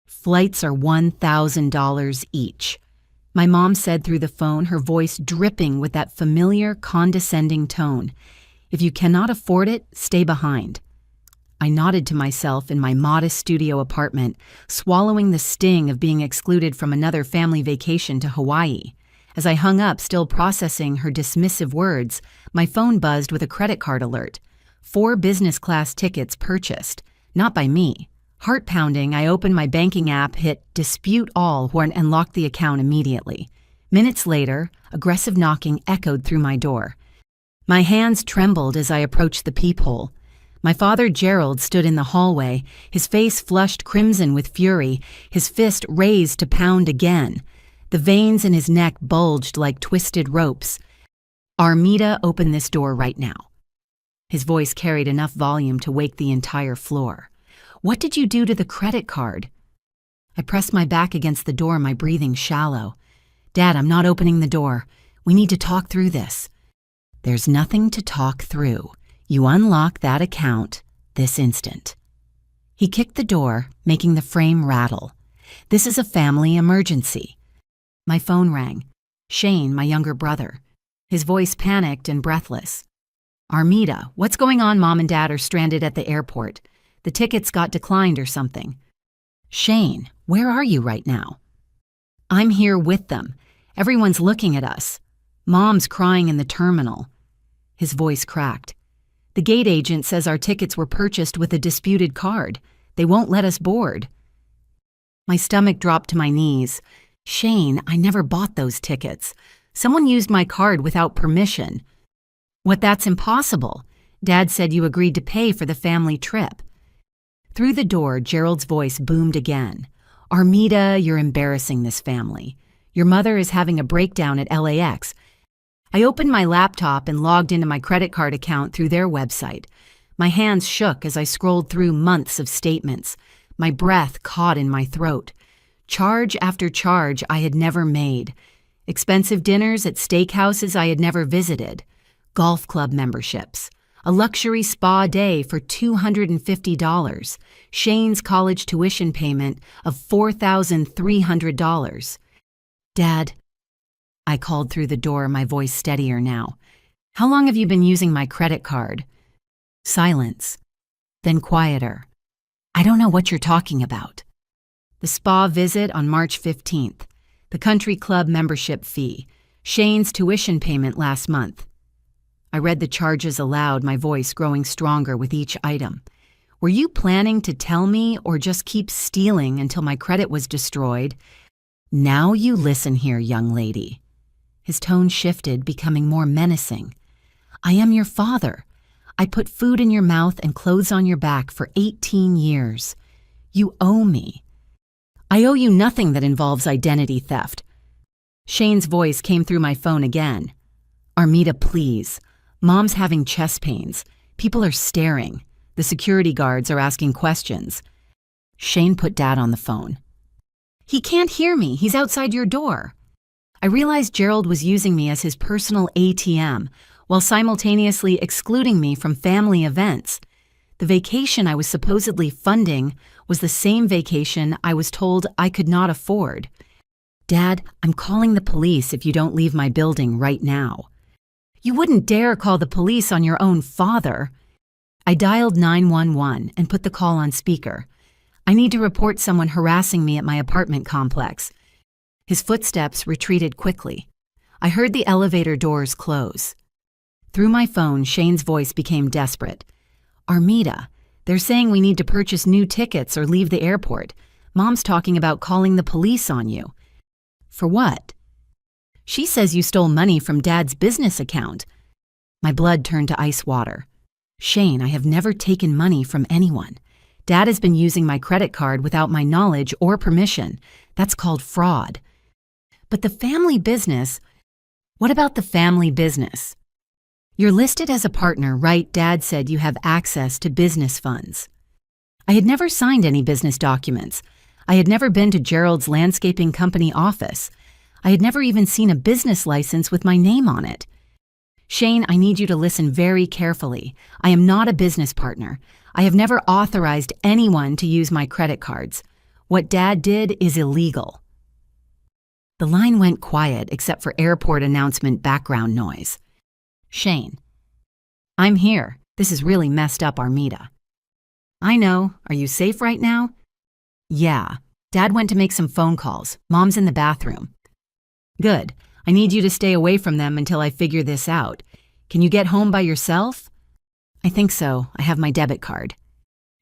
Flights are $1,000 each. My mom said through the phone, her voice dripping with that familiar, condescending tone. If you cannot afford it, stay behind. I nodded to myself in my modest studio apartment, swallowing the sting of being excluded from another family vacation to Hawaii. As I hung up, still processing her dismissive words, my phone buzzed with a credit card alert. 4 business class tickets purchased. Not by me. Heart-pounding, I opened my banking app, hit Dispute All, and locked the account immediately. Minutes later, aggressive knocking echoed through my door. My hands trembled as I approached the peephole. My father, Gerald, stood in the hallway, his face flushed crimson with fury, his fist raised to pound again. The veins in his neck bulged like twisted ropes. "Armida, open this door right now." His voice carried enough volume to wake the entire floor. "What did you do to the credit card?" I pressed my back against the door, my breathing shallow. "Dad, I'm not opening the door. We need to talk through this." "There's nothing to talk through. You unlock that account this instant." He kicked the door, making the frame rattle. "This is a family emergency." My phone rang. Shane, my younger brother. His voice panicked and breathless. "Armida, what's going on? Mom and Dad are stranded at the airport. The tickets got declined or something." "Shane, where are you right now?" "I'm here with them. Everyone's looking at us. Mom's crying in the terminal." His voice cracked. "The gate agent says our tickets were purchased with a disputed card. They won't let us board." My stomach dropped to my knees. "Shane, I never bought those tickets. Someone used my card without permission." "What, that's impossible. Dad said you agreed to pay for the family trip." Through the door, Gerald's voice boomed again. "Armida, you're embarrassing this family. Your mother is having a breakdown at LAX. I opened my laptop and logged into my credit card account through their website. My hands shook as I scrolled through months of statements. My breath caught in my throat. Charge after charge I had never made. Expensive dinners at steakhouses I had never visited. Golf club memberships. A luxury spa day for $250. Shane's college tuition payment of $4,300. "Dad," I called through the door, my voice steadier now. "How long have you been using my credit card?" Silence. Then quieter. "I don't know what you're talking about." The spa visit on March 15th. The country club membership fee. Shane's tuition payment last month. I read the charges aloud, my voice growing stronger with each item. "Were you planning to tell me or just keep stealing until my credit was destroyed?" "Now you listen here, young lady." His tone shifted, becoming more menacing. "I am your father. I put food in your mouth and clothes on your back for 18 years. You owe me." "I owe you nothing that involves identity theft." Shane's voice came through my phone again. "Armida, please. Mom's having chest pains. People are staring. The security guards are asking questions." Shane put Dad on the phone. "He can't hear me. He's outside your door." I realized Gerald was using me as his personal ATM while simultaneously excluding me from family events. The vacation I was supposedly funding was the same vacation I was told I could not afford. "Dad, I'm calling the police if you don't leave my building right now." "You wouldn't dare call the police on your own father." I dialed 911 and put the call on speaker. "I need to report someone harassing me at my apartment complex." His footsteps retreated quickly. I heard the elevator doors close. Through my phone, Shane's voice became desperate. "Armida, they're saying we need to purchase new tickets or leave the airport. Mom's talking about calling the police on you." "For what?" "She says you stole money from Dad's business account." My blood turned to ice water. "Shane, I have never taken money from anyone. Dad has been using my credit card without my knowledge or permission. That's called fraud." "But the family business—" "What about the family business?" "You're listed as a partner, right? Dad said you have access to business funds." I had never signed any business documents. I had never been to Gerald's landscaping company office. I had never even seen a business license with my name on it. "Shane, I need you to listen very carefully. I am not a business partner. I have never authorized anyone to use my credit cards. What Dad did is illegal. The line went quiet except for airport announcement background noise. Shane. I'm here. This is really messed up, Armida. I know. Are you safe right now? Yeah. Dad went to make some phone calls. Mom's in the bathroom. Good. I need you to stay away from them until I figure this out. Can you get home by yourself? I think so. I have my debit card.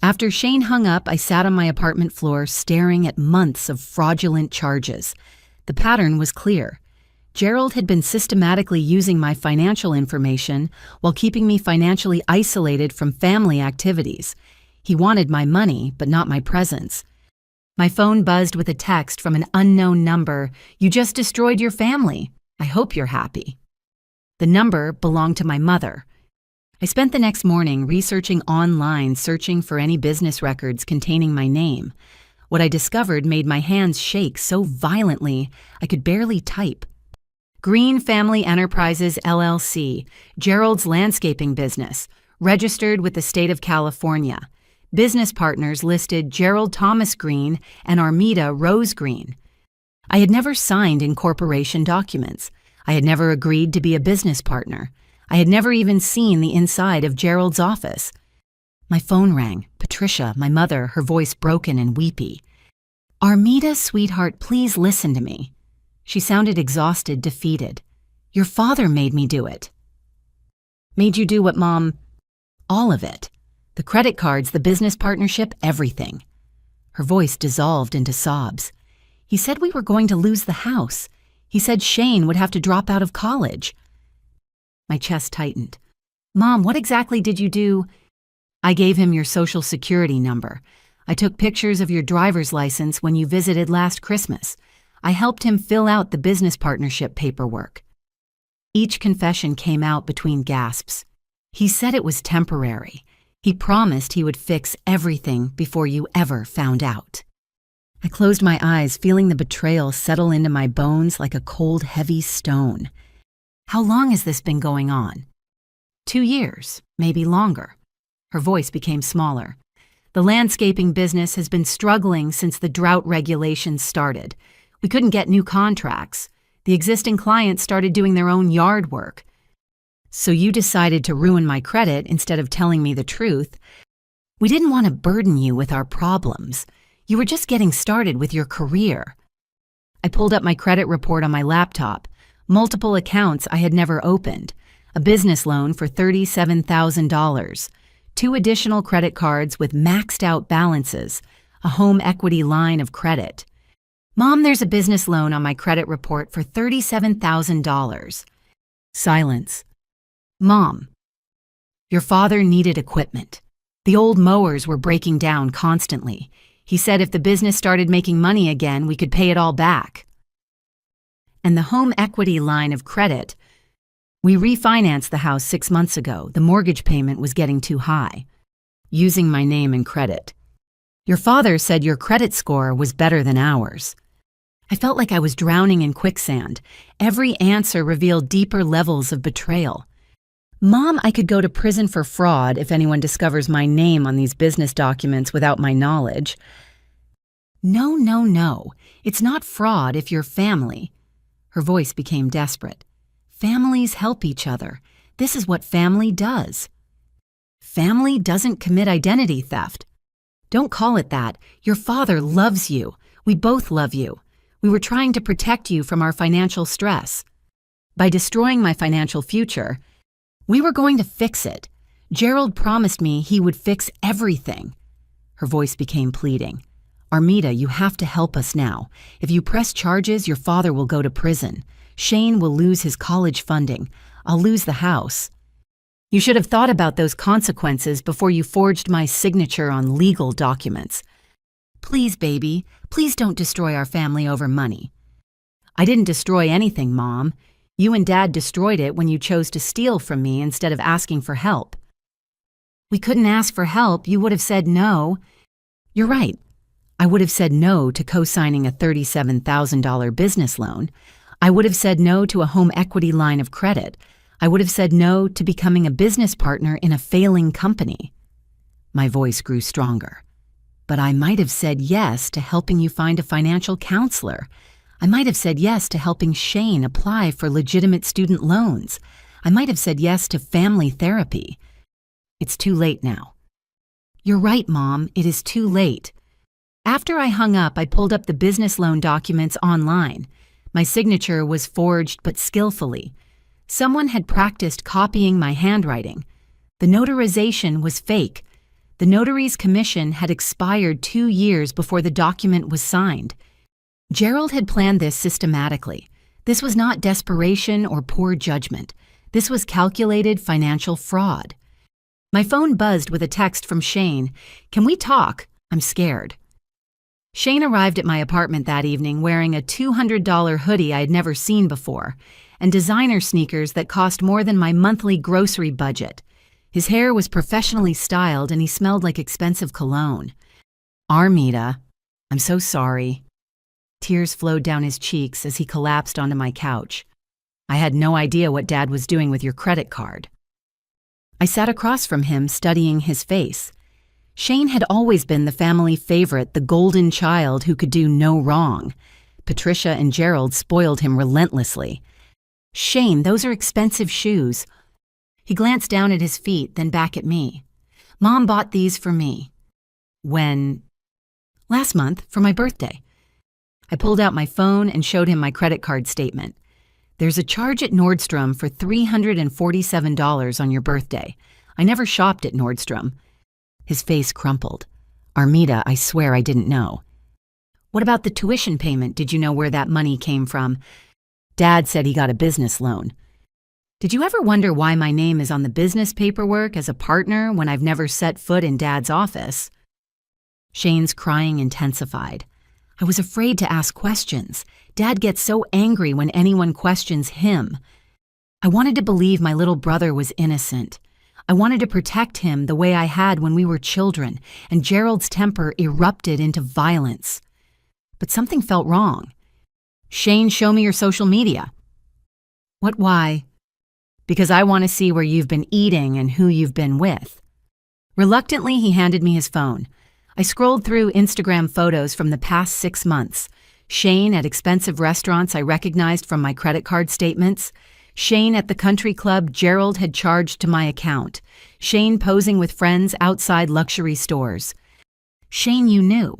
After Shane hung up, I sat on my apartment floor staring at months of fraudulent charges. The pattern was clear. Gerald had been systematically using my financial information while keeping me financially isolated from family activities. He wanted my money, but not my presence. My phone buzzed with a text from an unknown number. You just destroyed your family. I hope you're happy. The number belonged to my mother. I spent the next morning researching online, searching for any business records containing my name. What I discovered made my hands shake so violently I could barely type. Green Family Enterprises, LLC, Gerald's landscaping business, registered with the state of California. Business partners listed Gerald Thomas Green and Armida Rose Green. I had never signed incorporation documents. I had never agreed to be a business partner. I had never even seen the inside of Gerald's office. My phone rang. Patricia, my mother, her voice broken and weepy. Armida, sweetheart, please listen to me. She sounded exhausted, defeated. Your father made me do it. Made you do what, Mom? All of it. The credit cards, the business partnership, everything. Her voice dissolved into sobs. He said we were going to lose the house. He said Shane would have to drop out of college. My chest tightened. Mom, what exactly did you do? I gave him your social security number. I took pictures of your driver's license when you visited last Christmas. I helped him fill out the business partnership paperwork. Each confession came out between gasps. He said it was temporary. He promised he would fix everything before you ever found out. I closed my eyes, feeling the betrayal settle into my bones like a cold, heavy stone. How long has this been going on? 2 years, maybe longer. Her voice became smaller. The landscaping business has been struggling since the drought regulations started. We couldn't get new contracts. The existing clients started doing their own yard work. So you decided to ruin my credit instead of telling me the truth. We didn't want to burden you with our problems. You were just getting started with your career. I pulled up my credit report on my laptop. Multiple accounts I had never opened. A business loan for $37,000. 2 additional credit cards with maxed out balances. A home equity line of credit. Mom, there's a business loan on my credit report for $37,000. Silence. Mom, your father needed equipment. The old mowers were breaking down constantly. He said if the business started making money again, we could pay it all back. And the home equity line of credit, we refinanced the house 6 months ago. The mortgage payment was getting too high. Using my name and credit. Your father said your credit score was better than ours. I felt like I was drowning in quicksand. Every answer revealed deeper levels of betrayal. Mom, I could go to prison for fraud if anyone discovers my name on these business documents without my knowledge. No, no, no. It's not fraud if you're family. Her voice became desperate. Families help each other. This is what family does. Family doesn't commit identity theft. Don't call it that. Your father loves you. We both love you. We were trying to protect you from our financial stress. By destroying my financial future, we were going to fix it. Gerald promised me he would fix everything. Her voice became pleading. Armida, you have to help us now. If you press charges, your father will go to prison. Shane will lose his college funding. I'll lose the house. You should have thought about those consequences before you forged my signature on legal documents. Please, baby, please don't destroy our family over money. I didn't destroy anything, Mom. You and Dad destroyed it when you chose to steal from me instead of asking for help. We couldn't ask for help. You would have said no. You're right. I would have said no to co-signing a $37,000 business loan. I would have said no to a home equity line of credit. I would have said no to becoming a business partner in a failing company. My voice grew stronger. But I might have said yes to helping you find a financial counselor. I might have said yes to helping Shane apply for legitimate student loans. I might have said yes to family therapy. It's too late now. You're right, Mom, it is too late. After I hung up, I pulled up the business loan documents online. My signature was forged but skillfully. Someone had practiced copying my handwriting. The notarization was fake. The notary's commission had expired 2 years before the document was signed. Gerald had planned this systematically. This was not desperation or poor judgment. This was calculated financial fraud. My phone buzzed with a text from Shane. "Can we talk? I'm scared." Shane arrived at my apartment that evening wearing a $200 hoodie I had never seen before and designer sneakers that cost more than my monthly grocery budget. His hair was professionally styled and he smelled like expensive cologne. "Armida, I'm so sorry." Tears flowed down his cheeks as he collapsed onto my couch. "I had no idea what Dad was doing with your credit card." I sat across from him, studying his face. Shane had always been the family favorite, the golden child who could do no wrong. Patricia and Gerald spoiled him relentlessly. "Shane, those are expensive shoes." He glanced down at his feet, then back at me. "Mom bought these for me." "When?" "Last month, for my birthday." I pulled out my phone and showed him my credit card statement. "There's a charge at Nordstrom for $347 on your birthday. I never shopped at Nordstrom." His face crumpled. "Armida, I swear I didn't know." "What about the tuition payment? Did you know where that money came from?" "Dad said he got a business loan." "Did you ever wonder why my name is on the business paperwork as a partner when I've never set foot in Dad's office?" Shane's crying intensified. I was afraid to ask questions. Dad gets so angry when anyone questions him. I wanted to believe my little brother was innocent. I wanted to protect him the way I had when we were children, and Gerald's temper erupted into violence. But something felt wrong. "Shane, show me your social media." "What, why?" "Because I want to see where you've been eating and who you've been with." Reluctantly, he handed me his phone. I scrolled through Instagram photos from the past 6 months. Shane at expensive restaurants I recognized from my credit card statements. Shane at the country club Gerald had charged to my account. Shane posing with friends outside luxury stores. "Shane, you knew."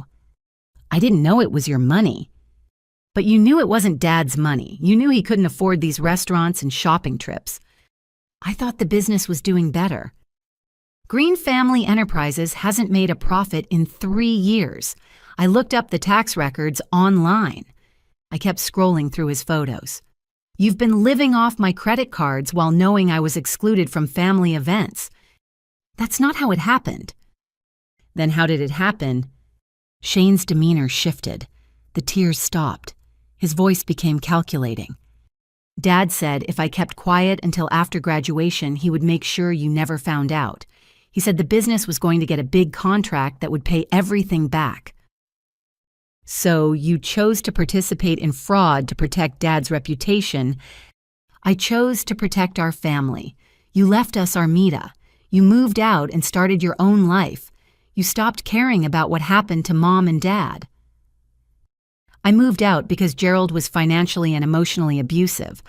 "I didn't know it was your money." "But you knew it wasn't Dad's money. You knew he couldn't afford these restaurants and shopping trips." "I thought the business was doing better." "Green Family Enterprises hasn't made a profit in 3 years. I looked up the tax records online." I kept scrolling through his photos. "You've been living off my credit cards while knowing I was excluded from family events." "That's not how it happened." "Then how did it happen?" Shane's demeanor shifted. The tears stopped. His voice became calculating. "Dad said if I kept quiet until after graduation, he would make sure you never found out. He said the business was going to get a big contract that would pay everything back." "So you chose to participate in fraud to protect Dad's reputation." "I chose to protect our family. You left us, Armida. You moved out and started your own life. You stopped caring about what happened to Mom and Dad." "I moved out because Gerald was financially and emotionally abusive.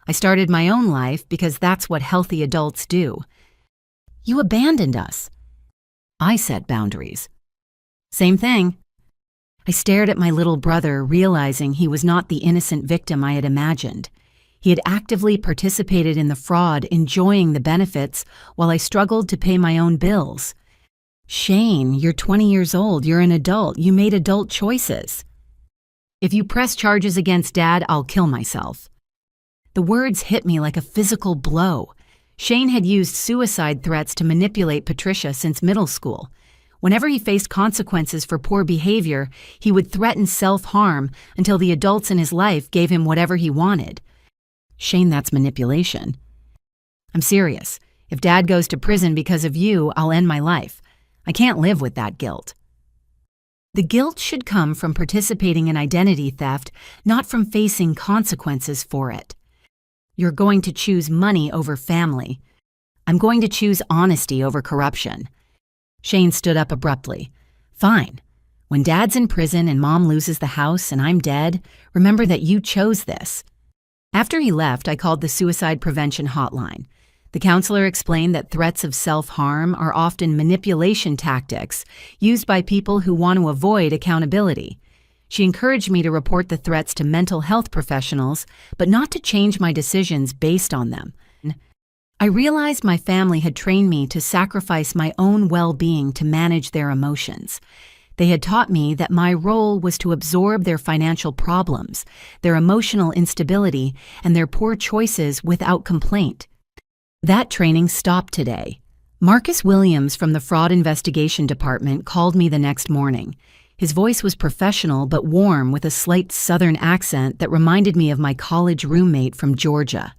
I started my own life because that's what healthy adults do." "You abandoned us." "I set boundaries." "Same thing." I stared at my little brother, realizing he was not the innocent victim I had imagined. He had actively participated in the fraud, enjoying the benefits, while I struggled to pay my own bills. "Shane, you're 20 years old. You're an adult. You made adult choices." "If you press charges against Dad, I'll kill myself." The words hit me like a physical blow. Shane had used suicide threats to manipulate Patricia since middle school. Whenever he faced consequences for poor behavior, he would threaten self-harm until the adults in his life gave him whatever he wanted. "Shane, that's manipulation." "I'm serious. If Dad goes to prison because of you, I'll end my life. I can't live with that guilt." The guilt should come from participating in identity theft, not from facing consequences for it. You're going to choose money over family. I'm going to choose honesty over corruption. Shane stood up abruptly. "Fine. When Dad's in prison and Mom loses the house and I'm dead, remember that you chose this. After he left, I called the suicide prevention hotline. The counselor explained that threats of self-harm are often manipulation tactics used by people who want to avoid accountability. She encouraged me to report the threats to mental health professionals, but not to change my decisions based on them. I realized my family had trained me to sacrifice my own well-being to manage their emotions. They had taught me that my role was to absorb their financial problems, their emotional instability, and their poor choices without complaint. That training stopped today. Marcus Williams from the Fraud Investigation Department called me the next morning. His voice was professional but warm with a slight Southern accent that reminded me of my college roommate from Georgia.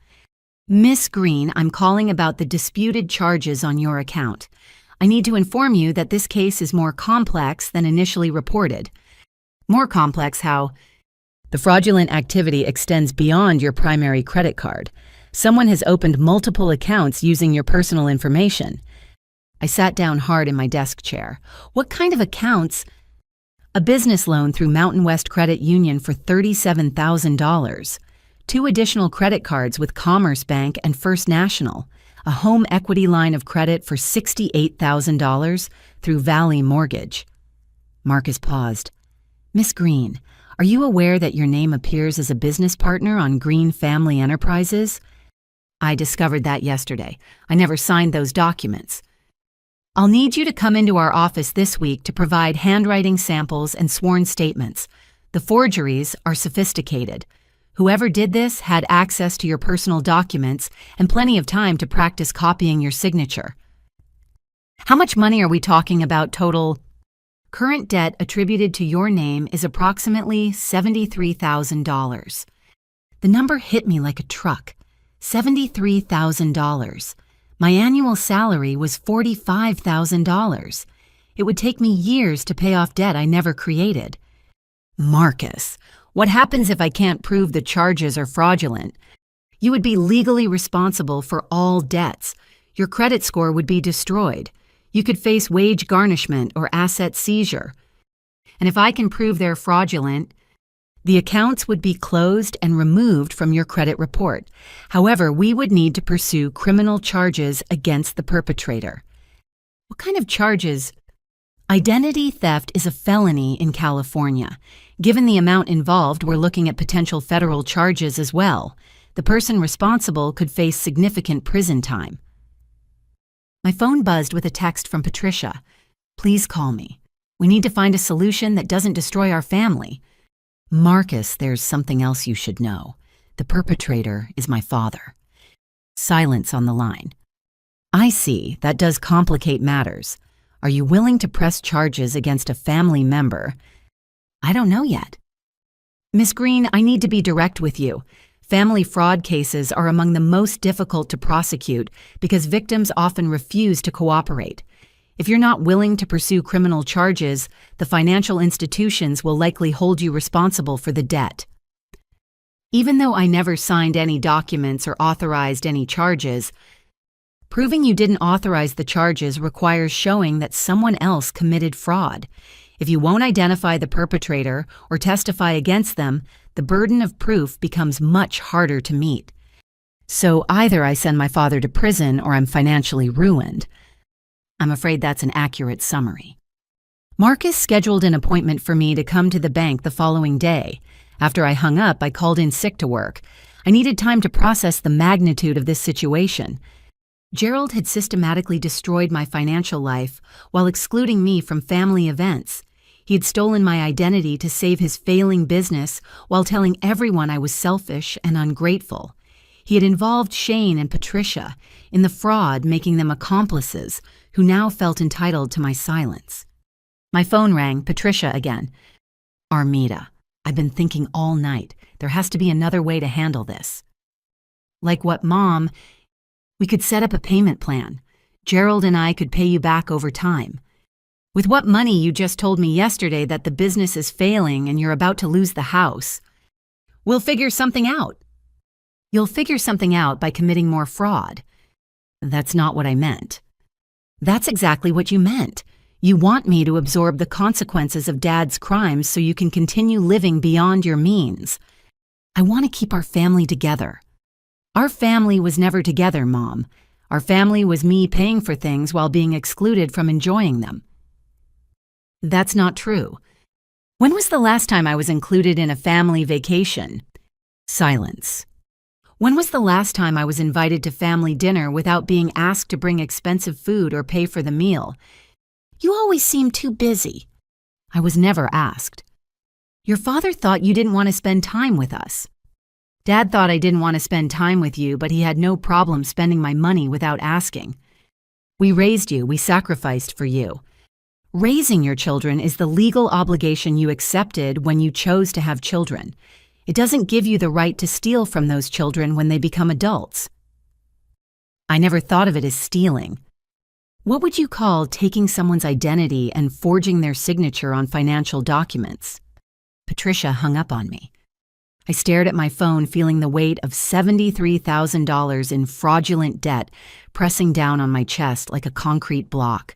"Miss Green, I'm calling about the disputed charges on your account. I need to inform you that this case is more complex than initially reported." "More complex how?" "The fraudulent activity extends beyond your primary credit card. Someone has opened multiple accounts using your personal information." I sat down hard in my desk chair. "What kind of accounts?" "A business loan through Mountain West Credit Union for $37,000. 2 additional credit cards with Commerce Bank and First National. A home equity line of credit for $68,000 through Valley Mortgage." Marcus paused. "Miss Green, are you aware that your name appears as a business partner on Green Family Enterprises?" "I discovered that yesterday. I never signed those documents." "I'll need you to come into our office this week to provide handwriting samples and sworn statements. The forgeries are sophisticated. Whoever did this had access to your personal documents and plenty of time to practice copying your signature." "How much money are we talking about total?" "Current debt attributed to your name is approximately $73,000. The number hit me like a truck. $73,000. My annual salary was $45,000. It would take me years to pay off debt I never created." "Marcus, what happens if I can't prove the charges are fraudulent?" "You would be legally responsible for all debts. Your credit score would be destroyed. You could face wage garnishment or asset seizure. And if I can prove they're fraudulent, the accounts would be closed and removed from your credit report. However, we would need to pursue criminal charges against the perpetrator." "What kind of charges?" "Identity theft is a felony in California. Given the amount involved, we're looking at potential federal charges as well. The person responsible could face significant prison time." My phone buzzed with a text from Patricia. "Please call me. We need to find a solution that doesn't destroy our family." "Marcus, there's something else you should know. The perpetrator is my father." Silence on the line. "I see. That does complicate matters. Are you willing to press charges against a family member?" "I don't know yet." "Miss Green, I need to be direct with you. Family fraud cases are among the most difficult to prosecute because victims often refuse to cooperate. If you're not willing to pursue criminal charges, the financial institutions will likely hold you responsible for the debt." Even though I never signed any documents or authorized any charges, proving you didn't authorize the charges requires showing that someone else committed fraud. If you won't identify the perpetrator or testify against them, the burden of proof becomes much harder to meet. So either I send my father to prison or I'm financially ruined. I'm afraid that's an accurate summary. Marcus scheduled an appointment for me to come to the bank the following day. After I hung up, I called in sick to work. I needed time to process the magnitude of this situation. Gerald had systematically destroyed my financial life while excluding me from family events. He had stolen my identity to save his failing business while telling everyone I was selfish and ungrateful. He had involved Shane and Patricia in the fraud, making them accomplices who now felt entitled to my silence. My phone rang, Patricia again. "Armida, I've been thinking all night. There has to be another way to handle this." "Like what, Mom?" "We could set up a payment plan. Gerald and I could pay you back over time. With what money you just told me yesterday that the business is failing and you're about to lose the house. We'll figure something out." "You'll figure something out by committing more fraud." "That's not what I meant." "That's exactly what you meant. You want me to absorb the consequences of Dad's crimes so you can continue living beyond your means. I want to keep our family together. Our family was never together, Mom. Our family was me paying for things while being excluded from enjoying them. That's not true. When was the last time I was included in a family vacation? Silence. When was the last time I was invited to family dinner without being asked to bring expensive food or pay for the meal? You always seem too busy. I was never asked. Your father thought you didn't want to spend time with us. Dad thought I didn't want to spend time with you, but he had no problem spending my money without asking. We raised you, we sacrificed for you. Raising your children is the legal obligation you accepted when you chose to have children. It doesn't give you the right to steal from those children when they become adults. I never thought of it as stealing. What would you call taking someone's identity and forging their signature on financial documents? Patricia hung up on me. I stared at my phone, feeling the weight of $73,000 in fraudulent debt pressing down on my chest like a concrete block.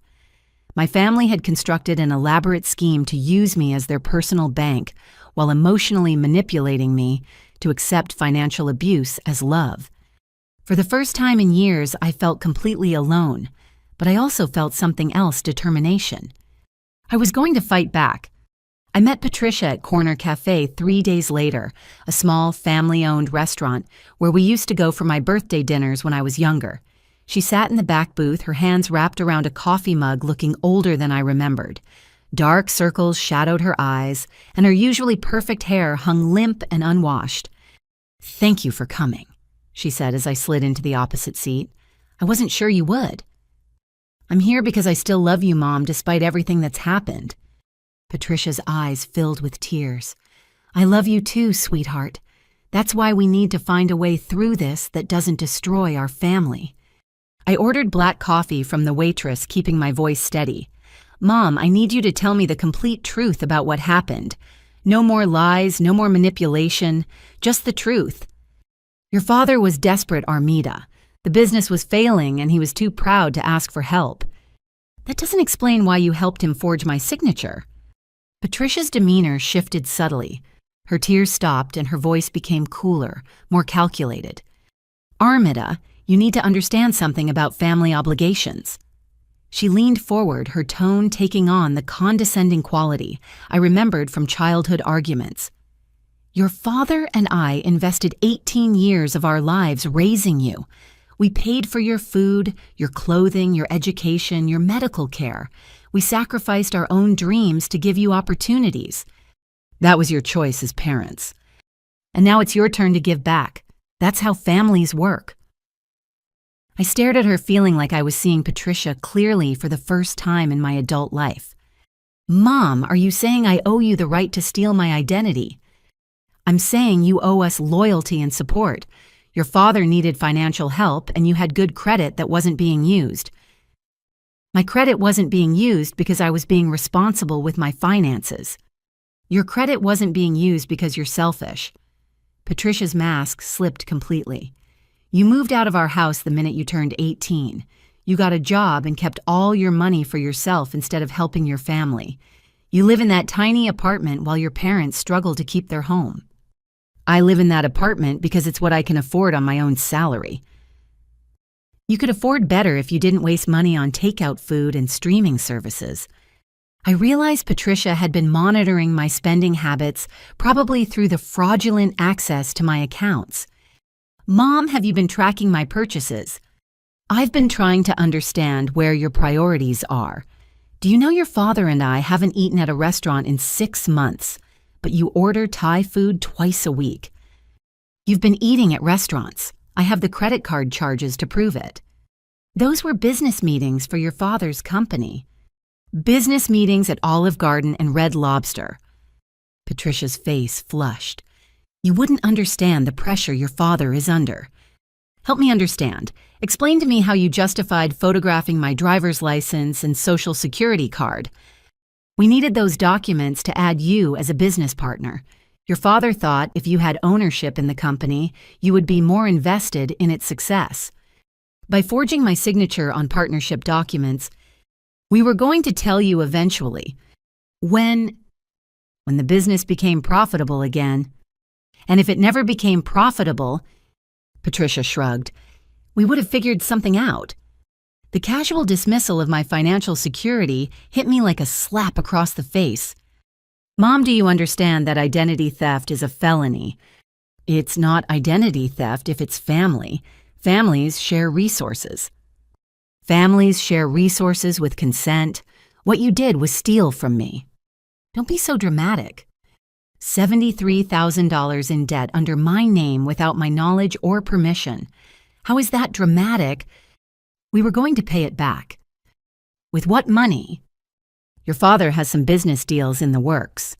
My family had constructed an elaborate scheme to use me as their personal bank while emotionally manipulating me to accept financial abuse as love. For the first time in years, I felt completely alone, but I also felt something else: determination. I was going to fight back. I met Patricia at Corner Cafe 3 days later, a small family-owned restaurant where we used to go for my birthday dinners when I was younger. She sat in the back booth, her hands wrapped around a coffee mug, looking older than I remembered. Dark circles shadowed her eyes, and her usually perfect hair hung limp and unwashed. "Thank you for coming," she said as I slid into the opposite seat. "I wasn't sure you would." "I'm here because I still love you, Mom, despite everything that's happened." Patricia's eyes filled with tears. "I love you too, sweetheart. That's why we need to find a way through this that doesn't destroy our family." I ordered black coffee from the waitress, keeping my voice steady. "Mom, I need you to tell me the complete truth about what happened. No more lies, no more manipulation, just the truth." "Your father was desperate, Armida. The business was failing and he was too proud to ask for help." "That doesn't explain why you helped him forge my signature." Patricia's demeanor shifted subtly. Her tears stopped and her voice became cooler, more calculated. "Armida, you need to understand something about family obligations." She leaned forward, her tone taking on the condescending quality I remembered from childhood arguments. "Your father and I invested 18 years of our lives raising you. We paid for your food, your clothing, your education, your medical care. We sacrificed our own dreams to give you opportunities. That was your choice as parents. And now it's your turn to give back. That's how families work." I stared at her, feeling like I was seeing Patricia clearly for the first time in my adult life. "Mom, are you saying I owe you the right to steal my identity?" "I'm saying you owe us loyalty and support. Your father needed financial help, and you had good credit that wasn't being used." "My credit wasn't being used because I was being responsible with my finances." "Your credit wasn't being used because you're selfish." Patricia's mask slipped completely. "You moved out of our house the minute you turned 18. You got a job and kept all your money for yourself instead of helping your family. You live in that tiny apartment while your parents struggle to keep their home. I live in that apartment because it's what I can afford on my own salary." "You could afford better if you didn't waste money on takeout food and streaming services." I realized Patricia had been monitoring my spending habits, probably through the fraudulent access to my accounts. "Mom, have you been tracking my purchases?" "I've been trying to understand where your priorities are. Do you know your father and I haven't eaten at a restaurant in 6 months, but you order Thai food twice a week? You've been eating at restaurants. I have the credit card charges to prove it." "Those were business meetings for your father's company." "Business meetings at Olive Garden and Red Lobster." Patricia's face flushed. "You wouldn't understand the pressure your father is under." "Help me understand. Explain to me how you justified photographing my driver's license and social security card." "We needed those documents to add you as a business partner. Your father thought if you had ownership in the company, you would be more invested in its success. By forging my signature on partnership documents, We were going to tell you eventually. When the business became profitable again. And if it never became profitable, Patricia shrugged, we would have figured something out. The casual dismissal of my financial security hit me like a slap across the face. Mom, do you understand that identity theft is a felony? It's not identity theft if it's family. Families share resources. Families share resources with consent. What you did was steal from me. Don't be so dramatic. $73,000 in debt under my name without my knowledge or permission. How is that dramatic? We were going to pay it back. With what money? Your father has some business deals in the works.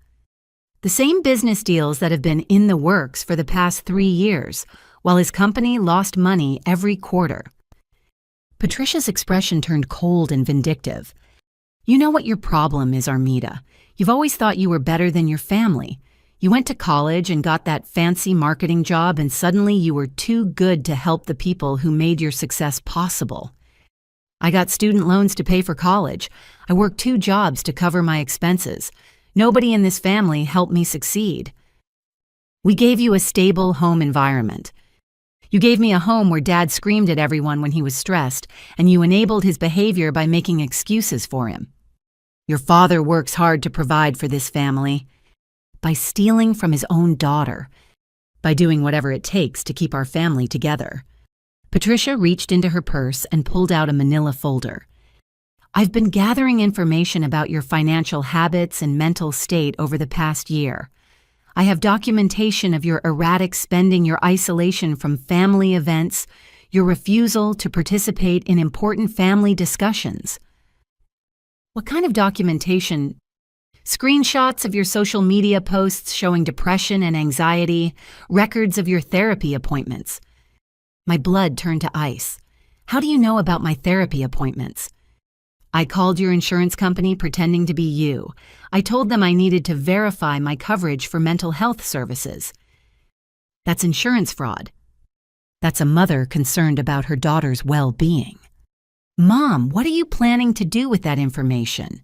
The same business deals that have been in the works for the past 3 years, while his company lost money every quarter. Patricia's expression turned cold and vindictive. You know what your problem is, Armida. You've always thought you were better than your family. You went to college and got that fancy marketing job, and suddenly you were too good to help the people who made your success possible. I got student loans to pay for college. I worked 2 jobs to cover my expenses. Nobody in this family helped me succeed. We gave you a stable home environment. You gave me a home where Dad screamed at everyone when he was stressed, and you enabled his behavior by making excuses for him. Your father works hard to provide for this family by stealing from his own daughter, by doing whatever it takes to keep our family together. Patricia reached into her purse and pulled out a manila folder. I've been gathering information about your financial habits and mental state over the past year. I have documentation of your erratic spending, your isolation from family events, your refusal to participate in important family discussions. What kind of documentation? Screenshots of your social media posts showing depression and anxiety, records of your therapy appointments. My blood turned to ice. How do you know about my therapy appointments? I called your insurance company pretending to be you. I told them I needed to verify my coverage for mental health services. That's insurance fraud. That's a mother concerned about her daughter's well-being. Mom, what are you planning to do with that information?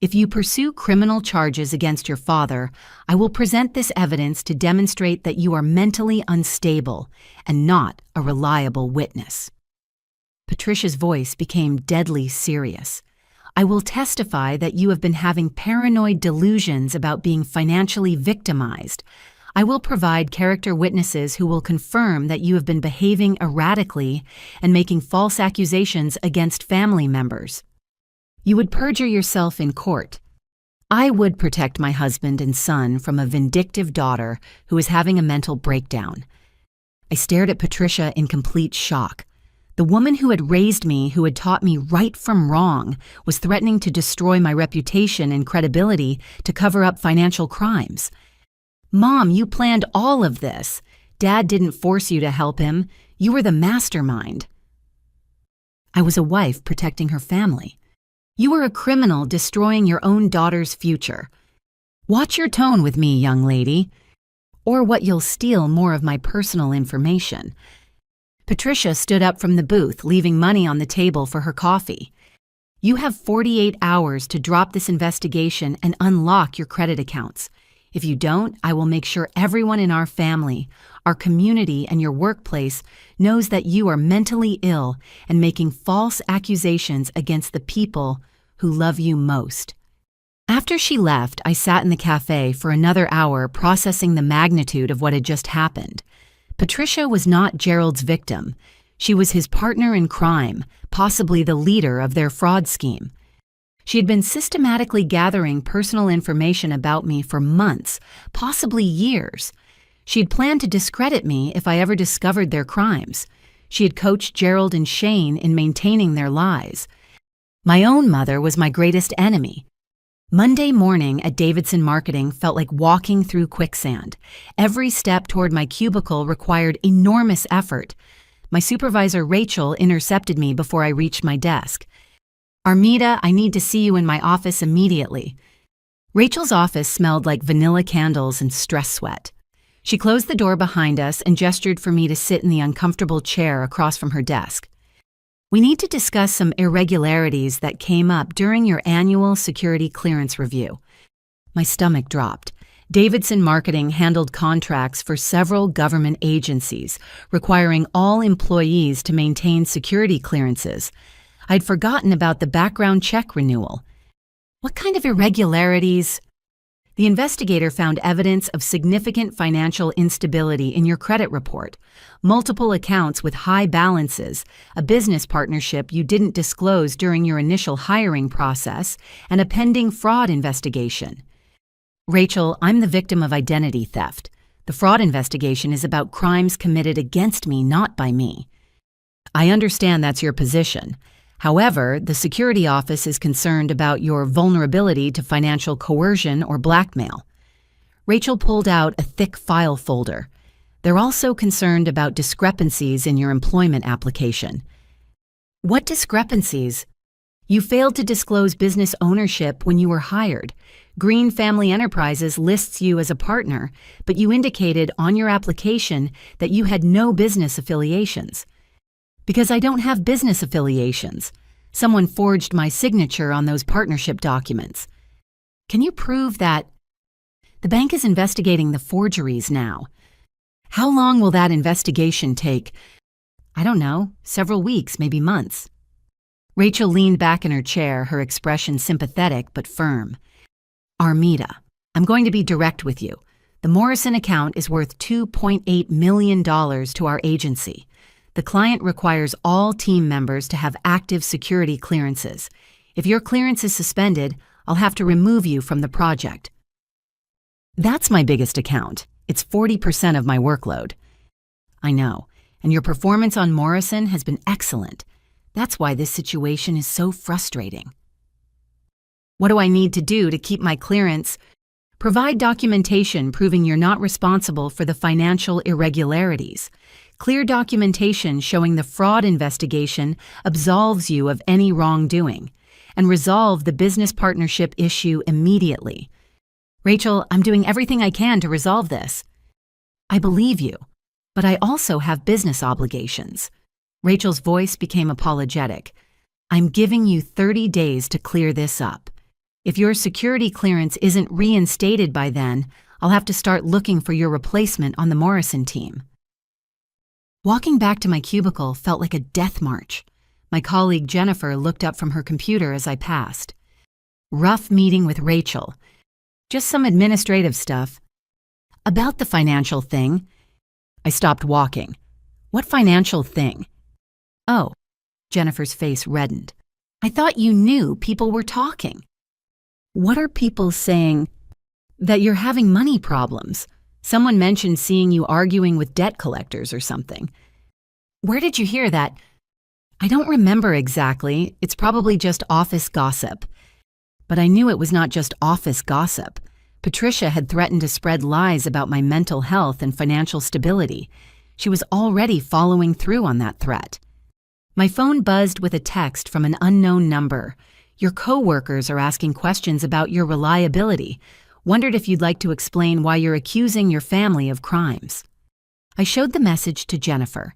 If you pursue criminal charges against your father, I will present this evidence to demonstrate that you are mentally unstable and not a reliable witness. Patricia's voice became deadly serious. I will testify that you have been having paranoid delusions about being financially victimized. I will provide character witnesses who will confirm that you have been behaving erratically and making false accusations against family members. You would perjure yourself in court. I would protect my husband and son from a vindictive daughter who is having a mental breakdown. I stared at Patricia in complete shock. The woman who had raised me, who had taught me right from wrong, was threatening to destroy my reputation and credibility to cover up financial crimes. Mom, you planned all of this. Dad didn't force you to help him. You were the mastermind. I was a wife protecting her family. You were a criminal destroying your own daughter's future. Watch your tone with me, young lady, or what you'll steal more of my personal information. Patricia stood up from the booth, leaving money on the table for her coffee. You have 48 hours to drop this investigation and unlock your credit accounts. If you don't, I will make sure everyone in our family, our community, and your workplace knows that you are mentally ill and making false accusations against the people who love you most. After she left, I sat in the cafe for another hour processing the magnitude of what had just happened. Patricia was not Gerald's victim. She was his partner in crime, possibly the leader of their fraud scheme. She had been systematically gathering personal information about me for months, possibly years. She had planned to discredit me if I ever discovered their crimes. She had coached Gerald and Shane in maintaining their lies. My own mother was my greatest enemy. Monday morning at Davidson Marketing felt like walking through quicksand. Every step toward my cubicle required enormous effort. My supervisor, Rachel, intercepted me before I reached my desk. Armida, I need to see you in my office immediately. Rachel's office smelled like vanilla candles and stress sweat. She closed the door behind us and gestured for me to sit in the uncomfortable chair across from her desk. We need to discuss some irregularities that came up during your annual security clearance review. My stomach dropped. Davidson Marketing handled contracts for several government agencies, requiring all employees to maintain security clearances. I'd forgotten about the background check renewal. What kind of irregularities? The investigator found evidence of significant financial instability in your credit report, multiple accounts with high balances, a business partnership you didn't disclose during your initial hiring process, and a pending fraud investigation. Rachel, I'm the victim of identity theft. The fraud investigation is about crimes committed against me, not by me. I understand that's your position. However, the security office is concerned about your vulnerability to financial coercion or blackmail. Rachel pulled out a thick file folder. They're also concerned about discrepancies in your employment application. What discrepancies? You failed to disclose business ownership when you were hired. Green Family Enterprises lists you as a partner, but you indicated on your application that you had no business affiliations. Because I don't have business affiliations. Someone forged my signature on those partnership documents. Can you prove that? The bank is investigating the forgeries now. How long will that investigation take? I don't know, several weeks, maybe months. Rachel leaned back in her chair, her expression sympathetic but firm. Armida, I'm going to be direct with you. The Morrison account is worth $2.8 million to our agency. The client requires all team members to have active security clearances. If your clearance is suspended, I'll have to remove you from the project. That's my biggest account. It's 40% of my workload. I know, and your performance on Morrison has been excellent. That's why this situation is so frustrating. What do I need to do to keep my clearance? Provide documentation proving you're not responsible for the financial irregularities. Clear documentation showing the fraud investigation absolves you of any wrongdoing, and resolve the business partnership issue immediately. Rachel, I'm doing everything I can to resolve this. I believe you, but I also have business obligations. Rachel's voice became apologetic. I'm giving you 30 days to clear this up. If your security clearance isn't reinstated by then, I'll have to start looking for your replacement on the Morrison team. Walking back to my cubicle felt like a death march. My colleague Jennifer looked up from her computer as I passed. Rough meeting with Rachel. Just some administrative stuff. About the financial thing. I stopped walking. What financial thing? Oh, Jennifer's face reddened. I thought you knew people were talking. What are people saying? That you're having money problems. Someone mentioned seeing you arguing with debt collectors or something. Where did you hear that? I don't remember exactly. It's probably just office gossip. But I knew it was not just office gossip. Patricia had threatened to spread lies about my mental health and financial stability. She was already following through on that threat. My phone buzzed with a text from an unknown number. Your coworkers are asking questions about your reliability. Wondered if you'd like to explain why you're accusing your family of crimes. I showed the message to Jennifer.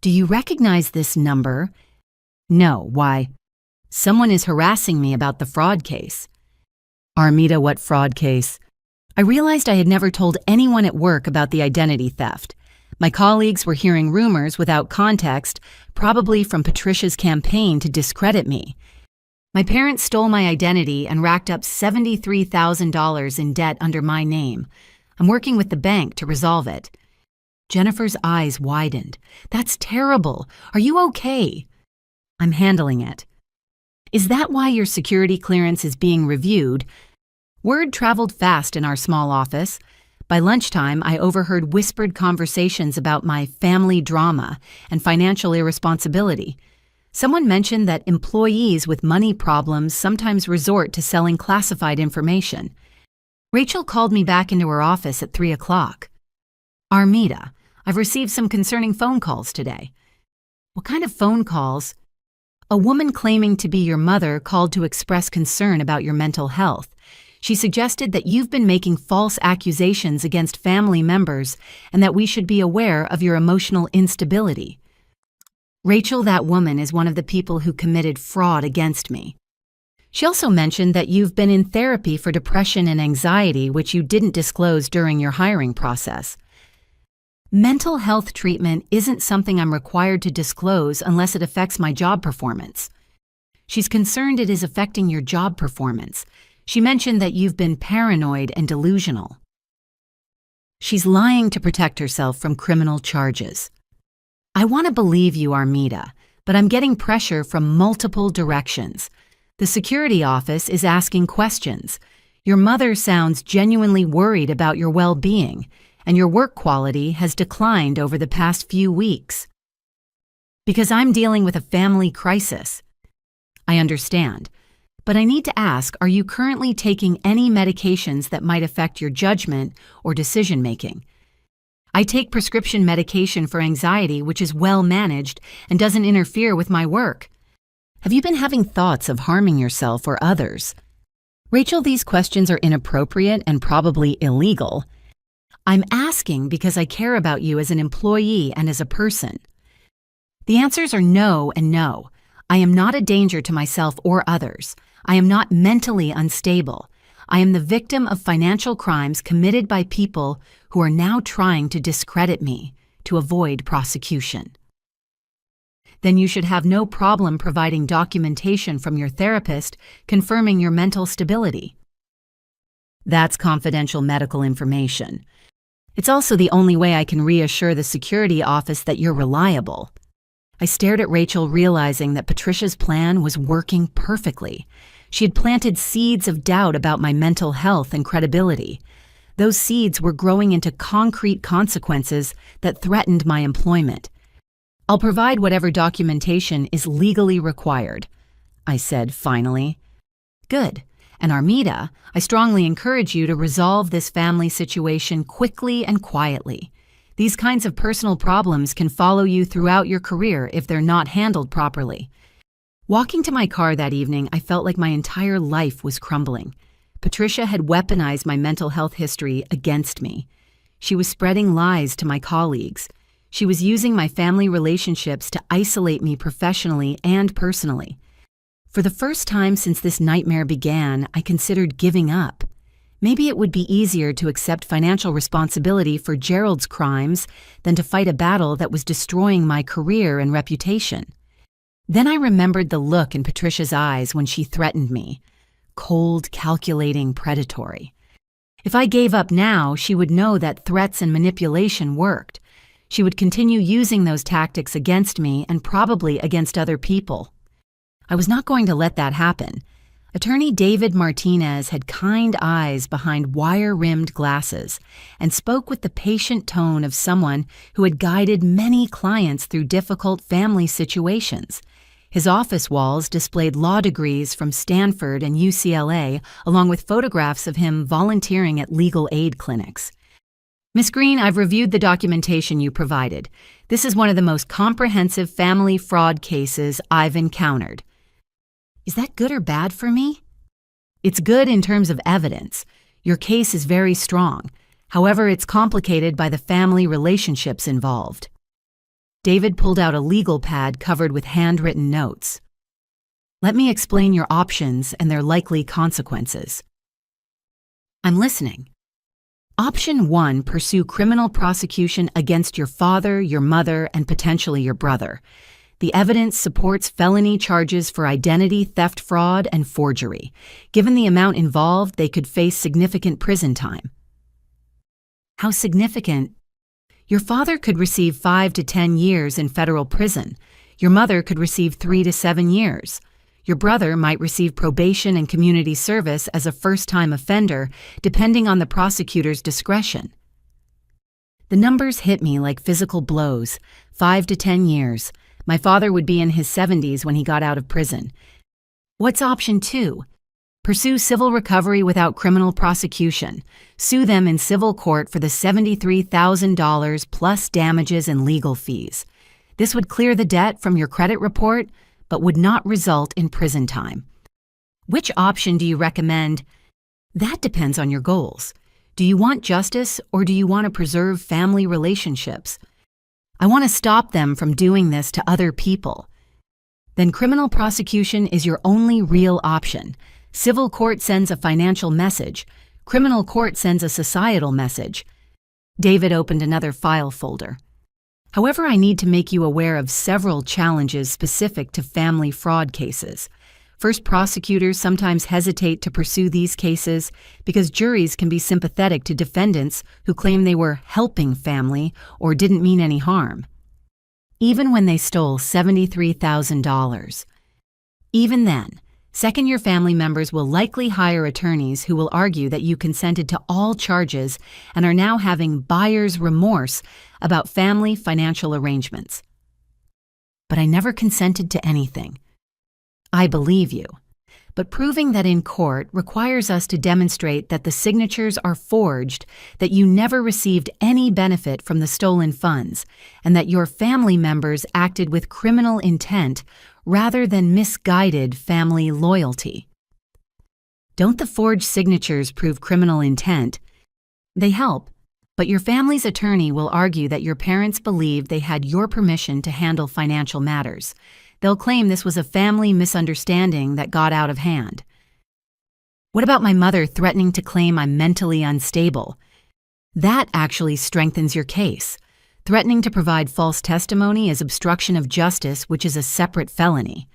Do you recognize this number? No, why? Someone is harassing me about the fraud case. Armida, what fraud case? I realized I had never told anyone at work about the identity theft. My colleagues were hearing rumors without context, probably from Patricia's campaign to discredit me. My parents stole my identity and racked up $73,000 in debt under my name. I'm working with the bank to resolve it. Jennifer's eyes widened. That's terrible. Are you okay? I'm handling it. Is that why your security clearance is being reviewed? Word traveled fast in our small office. By lunchtime, I overheard whispered conversations about my family drama and financial irresponsibility. Someone mentioned that employees with money problems sometimes resort to selling classified information. Rachel called me back into her office at 3 o'clock. Armida, I've received some concerning phone calls today. What kind of phone calls? A woman claiming to be your mother called to express concern about your mental health. She suggested that you've been making false accusations against family members and that we should be aware of your emotional instability. Rachel, that woman, is one of the people who committed fraud against me. She also mentioned that you've been in therapy for depression and anxiety, which you didn't disclose during your hiring process. Mental health treatment isn't something I'm required to disclose unless it affects my job performance. She's concerned it is affecting your job performance. She mentioned that you've been paranoid and delusional. She's lying to protect herself from criminal charges. I want to believe you, Armida, but I'm getting pressure from multiple directions. The security office is asking questions. Your mother sounds genuinely worried about your well-being, and your work quality has declined over the past few weeks. Because I'm dealing with a family crisis. I understand, but I need to ask, are you currently taking any medications that might affect your judgment or decision-making? I take prescription medication for anxiety, which is well managed and doesn't interfere with my work. Have you been having thoughts of harming yourself or others? Rachel, these questions are inappropriate and probably illegal. I'm asking because I care about you as an employee and as a person. The answers are no and no. I am not a danger to myself or others. I am not mentally unstable. I am the victim of financial crimes committed by people who are now trying to discredit me to avoid prosecution. Then you should have no problem providing documentation from your therapist confirming your mental stability. That's confidential medical information. It's also the only way I can reassure the security office that you're reliable. I stared at Rachel, realizing that Patricia's plan was working perfectly. She had planted seeds of doubt about my mental health and credibility. Those seeds were growing into concrete consequences that threatened my employment. I'll provide whatever documentation is legally required, I said finally. Good. And Armida, I strongly encourage you to resolve this family situation quickly and quietly. These kinds of personal problems can follow you throughout your career if they're not handled properly. Walking to my car that evening, I felt like my entire life was crumbling. Patricia had weaponized my mental health history against me. She was spreading lies to my colleagues. She was using my family relationships to isolate me professionally and personally. For the first time since this nightmare began, I considered giving up. Maybe it would be easier to accept financial responsibility for Gerald's crimes than to fight a battle that was destroying my career and reputation. Then I remembered the look in Patricia's eyes when she threatened me. Cold, calculating, predatory. If I gave up now, she would know that threats and manipulation worked. She would continue using those tactics against me and probably against other people. I was not going to let that happen. Attorney David Martinez had kind eyes behind wire-rimmed glasses and spoke with the patient tone of someone who had guided many clients through difficult family situations. His office walls displayed law degrees from Stanford and UCLA, along with photographs of him volunteering at legal aid clinics. Ms. Green, I've reviewed the documentation you provided. This is one of the most comprehensive family fraud cases I've encountered. Is that good or bad for me? It's good in terms of evidence. Your case is very strong. However, it's complicated by the family relationships involved. David pulled out a legal pad covered with handwritten notes. Let me explain your options and their likely consequences. I'm listening. Option 1, pursue criminal prosecution against your father, your mother, and potentially your brother. The evidence supports felony charges for identity theft, fraud, and forgery. Given the amount involved, they could face significant prison time. How significant? Your father could receive 5 to 10 years in federal prison. Your mother could receive 3 to 7 years. Your brother might receive probation and community service as a first-time offender, depending on the prosecutor's discretion. The numbers hit me like physical blows. 5 to 10 years. My father would be in his 70s when he got out of prison. What's option 2? Pursue civil recovery without criminal prosecution. Sue them in civil court for the $73,000 plus damages and legal fees. This would clear the debt from your credit report, but would not result in prison time. Which option do you recommend? That depends on your goals. Do you want justice or do you want to preserve family relationships? I want to stop them from doing this to other people. Then criminal prosecution is your only real option. Civil court sends a financial message. Criminal court sends a societal message. David opened another file folder. However, I need to make you aware of several challenges specific to family fraud cases. First, prosecutors sometimes hesitate to pursue these cases because juries can be sympathetic to defendants who claim they were helping family or didn't mean any harm. Even when they stole $73,000. Even then, second-year family members will likely hire attorneys who will argue that you consented to all charges and are now having buyer's remorse about family financial arrangements. But I never consented to anything. I believe you. But proving that in court requires us to demonstrate that the signatures are forged, that you never received any benefit from the stolen funds, and that your family members acted with criminal intent rather than misguided family loyalty. Don't the forged signatures prove criminal intent? They help, but your family's attorney will argue that your parents believed they had your permission to handle financial matters. They'll claim this was a family misunderstanding that got out of hand. What about my mother threatening to claim I'm mentally unstable? That actually strengthens your case. Threatening to provide false testimony is obstruction of justice, which is a separate felony.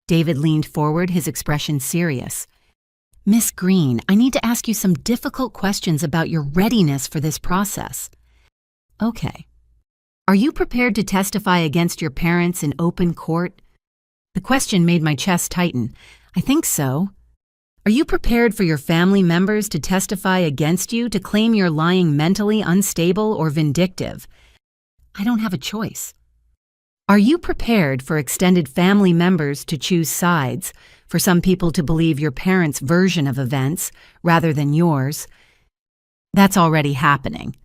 David leaned forward, his expression serious. Miss Green, I need to ask you some difficult questions about your readiness for this process. Okay. Are you prepared to testify against your parents in open court? The question made my chest tighten. I think so. Are you prepared for your family members to testify against you to claim you're lying mentally unstable or vindictive? I don't have a choice. Are you prepared for extended family members to choose sides, for some people to believe your parents' version of events rather than yours? That's already happening.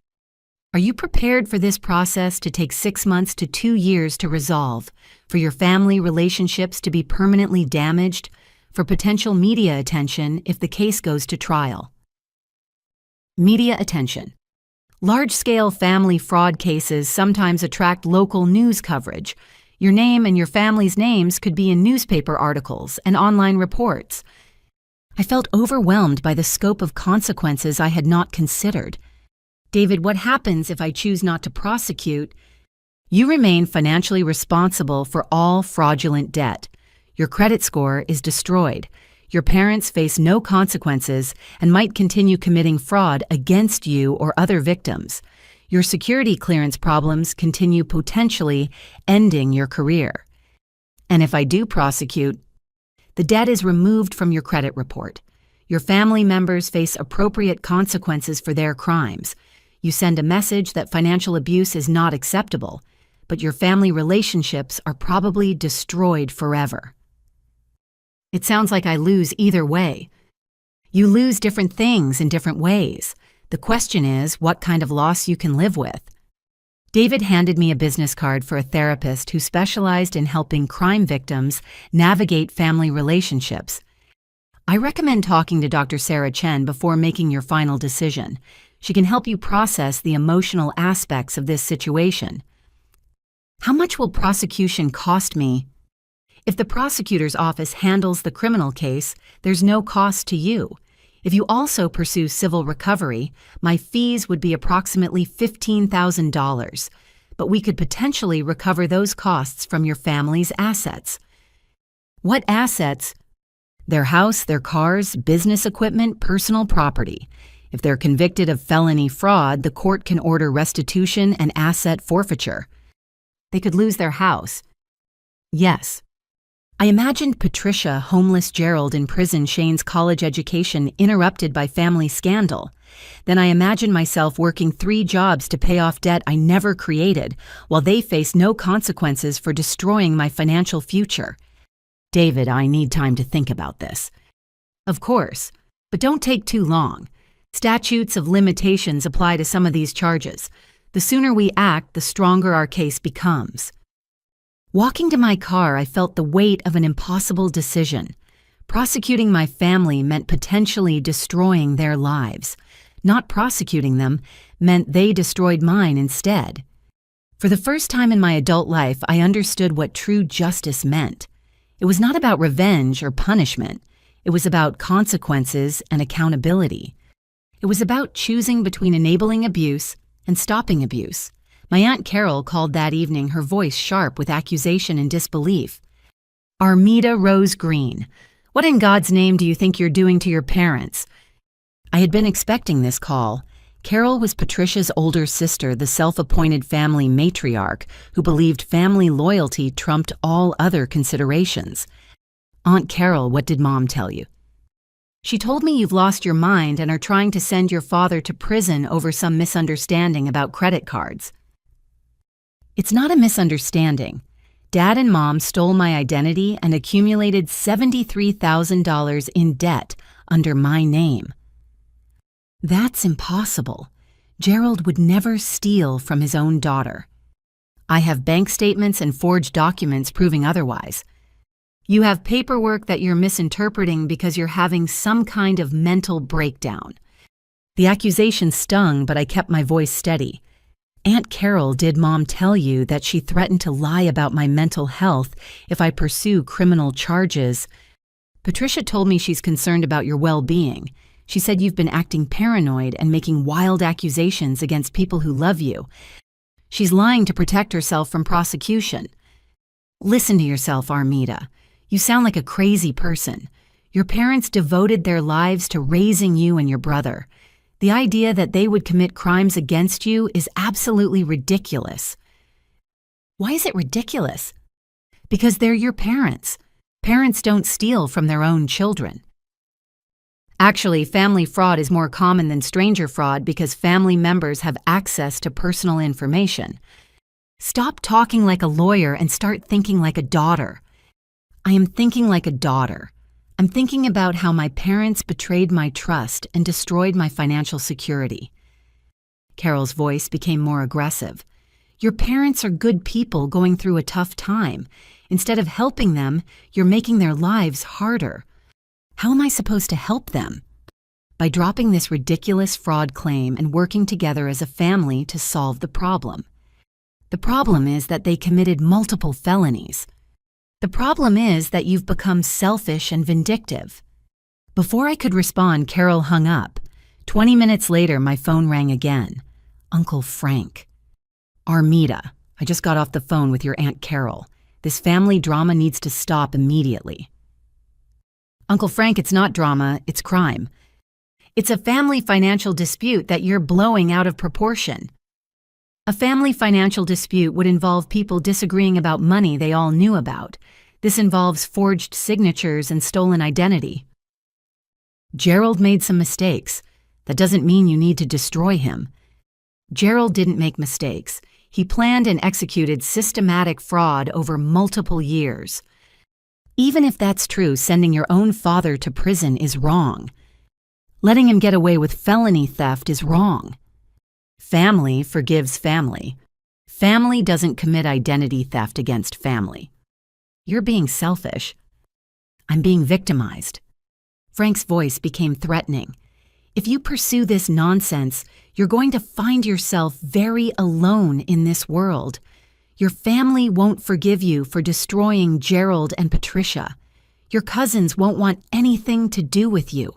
Are you prepared for this process to take 6 months to 2 years to resolve, for your family relationships to be permanently damaged, for potential media attention if the case goes to trial? Media attention. Large-scale family fraud cases sometimes attract local news coverage. Your name and your family's names could be in newspaper articles and online reports. I felt overwhelmed by the scope of consequences I had not considered. David, what happens if I choose not to prosecute? You remain financially responsible for all fraudulent debt. Your credit score is destroyed. Your parents face no consequences and might continue committing fraud against you or other victims. Your security clearance problems continue, potentially ending your career. And if I do prosecute, the debt is removed from your credit report. Your family members face appropriate consequences for their crimes. You send a message that financial abuse is not acceptable, but your family relationships are probably destroyed forever. It sounds like I lose either way. You lose different things in different ways. The question is what kind of loss you can live with. David handed me a business card for a therapist who specialized in helping crime victims navigate family relationships. I recommend talking to Dr. Sarah Chen before making your final decision. She can help you process the emotional aspects of this situation. How much will prosecution cost me? If the prosecutor's office handles the criminal case, there's no cost to you. If you also pursue civil recovery, my fees would be approximately $15,000, but we could potentially recover those costs from your family's assets. What assets? Their house, their cars, business equipment, personal property. If they're convicted of felony fraud, the court can order restitution and asset forfeiture. They could lose their house. Yes. I imagined Patricia, homeless Gerald in prison, Shane's college education interrupted by family scandal. Then I imagined myself working 3 jobs to pay off debt I never created, while they face no consequences for destroying my financial future. David, I need time to think about this. Of course, but don't take too long. Statutes of limitations apply to some of these charges. The sooner we act, the stronger our case becomes. Walking to my car, I felt the weight of an impossible decision. Prosecuting my family meant potentially destroying their lives. Not prosecuting them meant they destroyed mine instead. For the first time in my adult life, I understood what true justice meant. It was not about revenge or punishment. It was about consequences and accountability. It was about choosing between enabling abuse and stopping abuse. My Aunt Carol called that evening, her voice sharp with accusation and disbelief. "Armida Rose Green, what in God's name do you think you're doing to your parents?" I had been expecting this call. Carol was Patricia's older sister, the self-appointed family matriarch who believed family loyalty trumped all other considerations. "Aunt Carol, what did Mom tell you?" "She told me you've lost your mind and are trying to send your father to prison over some misunderstanding about credit cards." "It's not a misunderstanding. Dad and Mom stole my identity and accumulated $73,000 in debt under my name." "That's impossible. Gerald would never steal from his own daughter." "I have bank statements and forged documents proving otherwise." "You have paperwork that you're misinterpreting because you're having some kind of mental breakdown." The accusation stung, but I kept my voice steady. "Aunt Carol, did Mom tell you that she threatened to lie about my mental health if I pursue criminal charges?" "Patricia told me she's concerned about your well-being. She said you've been acting paranoid and making wild accusations against people who love you. She's lying to protect herself from prosecution." "Listen to yourself, Armida. You sound like a crazy person. Your parents devoted their lives to raising you and your brother. The idea that they would commit crimes against you is absolutely ridiculous." "Why is it ridiculous?" "Because they're your parents. Parents don't steal from their own children." "Actually, family fraud is more common than stranger fraud because family members have access to personal information." "Stop talking like a lawyer and start thinking like a daughter." "I am thinking like a daughter. I'm thinking about how my parents betrayed my trust and destroyed my financial security." Carol's voice became more aggressive. "Your parents are good people going through a tough time. Instead of helping them, you're making their lives harder." "How am I supposed to help them?" "By dropping this ridiculous fraud claim and working together as a family to solve the problem." "The problem is that they committed multiple felonies." "The problem is that you've become selfish and vindictive." Before I could respond, Carol hung up. 20 minutes later, my phone rang again. Uncle Frank. "Armida, I just got off the phone with your Aunt Carol. This family drama needs to stop immediately." "Uncle Frank, it's not drama, it's crime. It's a family financial dispute that you're blowing out of proportion." "A family financial dispute would involve people disagreeing about money they all knew about. This involves forged signatures and stolen identity." "Gerald made some mistakes. That doesn't mean you need to destroy him." "Gerald didn't make mistakes. He planned and executed systematic fraud over multiple years." "Even if that's true, sending your own father to prison is wrong. Letting him get away with felony theft is wrong. Family forgives family. Family doesn't commit identity theft against family." "You're being selfish." "I'm being victimized." Frank's voice became threatening. "If you pursue this nonsense, you're going to find yourself very alone in this world. Your family won't forgive you for destroying Gerald and Patricia. Your cousins won't want anything to do with you.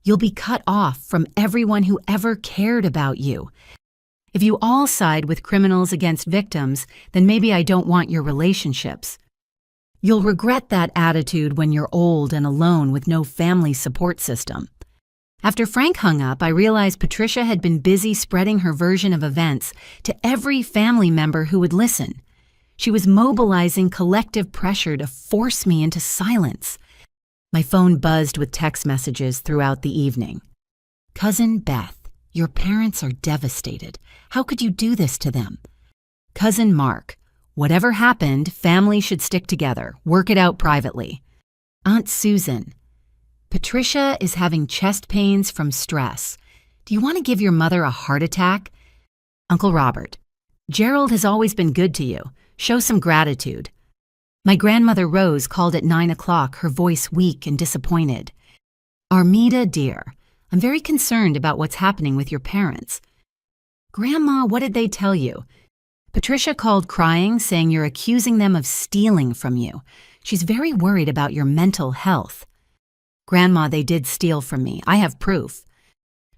You'll be cut off from everyone who ever cared about you. If you all side with criminals against victims, then maybe I don't want your relationships. You'll regret that attitude when you're old and alone with no family support system." After Frank hung up, I realized Patricia had been busy spreading her version of events to every family member who would listen. She was mobilizing collective pressure to force me into silence. My phone buzzed with text messages throughout the evening. "Cousin Beth, your parents are devastated. How could you do this to them?" "Cousin Mark, whatever happened, family should stick together. Work it out privately." "Aunt Susan, Patricia is having chest pains from stress. Do you want to give your mother a heart attack?" "Uncle Robert, Gerald has always been good to you. Show some gratitude." My grandmother Rose called at 9 o'clock, her voice weak and disappointed. "Armida, dear, I'm very concerned about what's happening with your parents." "Grandma, what did they tell you?" Patricia called crying, saying you're accusing them of stealing from you. She's very worried about your mental health. Grandma, they did steal from me. I have proof.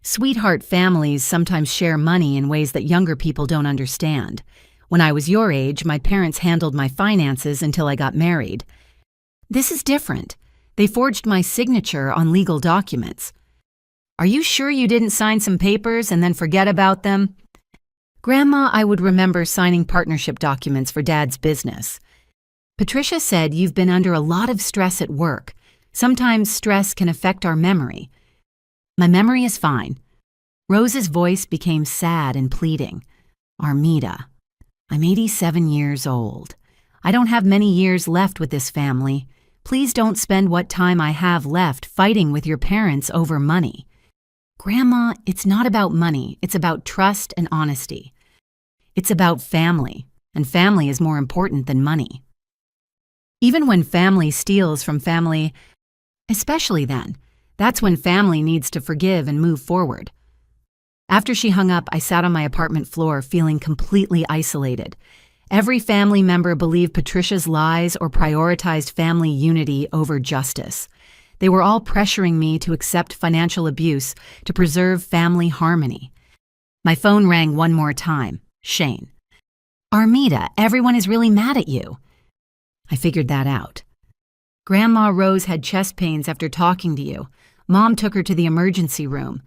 Sweetheart families sometimes share money in ways that younger people don't understand. When I was your age, my parents handled my finances until I got married. This is different. They forged my signature on legal documents. Are you sure you didn't sign some papers and then forget about them? Grandma, I would remember signing partnership documents for Dad's business. Patricia said you've been under a lot of stress at work. Sometimes stress can affect our memory. My memory is fine. Rose's voice became sad and pleading. Armida, I'm 87 years old. I don't have many years left with this family. Please don't spend what time I have left fighting with your parents over money. Grandma, it's not about money. It's about trust and honesty. It's about family, and family is more important than money. Even when family steals from family, especially then, that's when family needs to forgive and move forward. After she hung up, I sat on my apartment floor feeling completely isolated. Every family member believed Patricia's lies or prioritized family unity over justice. They were all pressuring me to accept financial abuse to preserve family harmony. My phone rang one more time. Shane. Armida, everyone is really mad at you. I figured that out. Grandma Rose had chest pains after talking to you. Mom took her to the emergency room.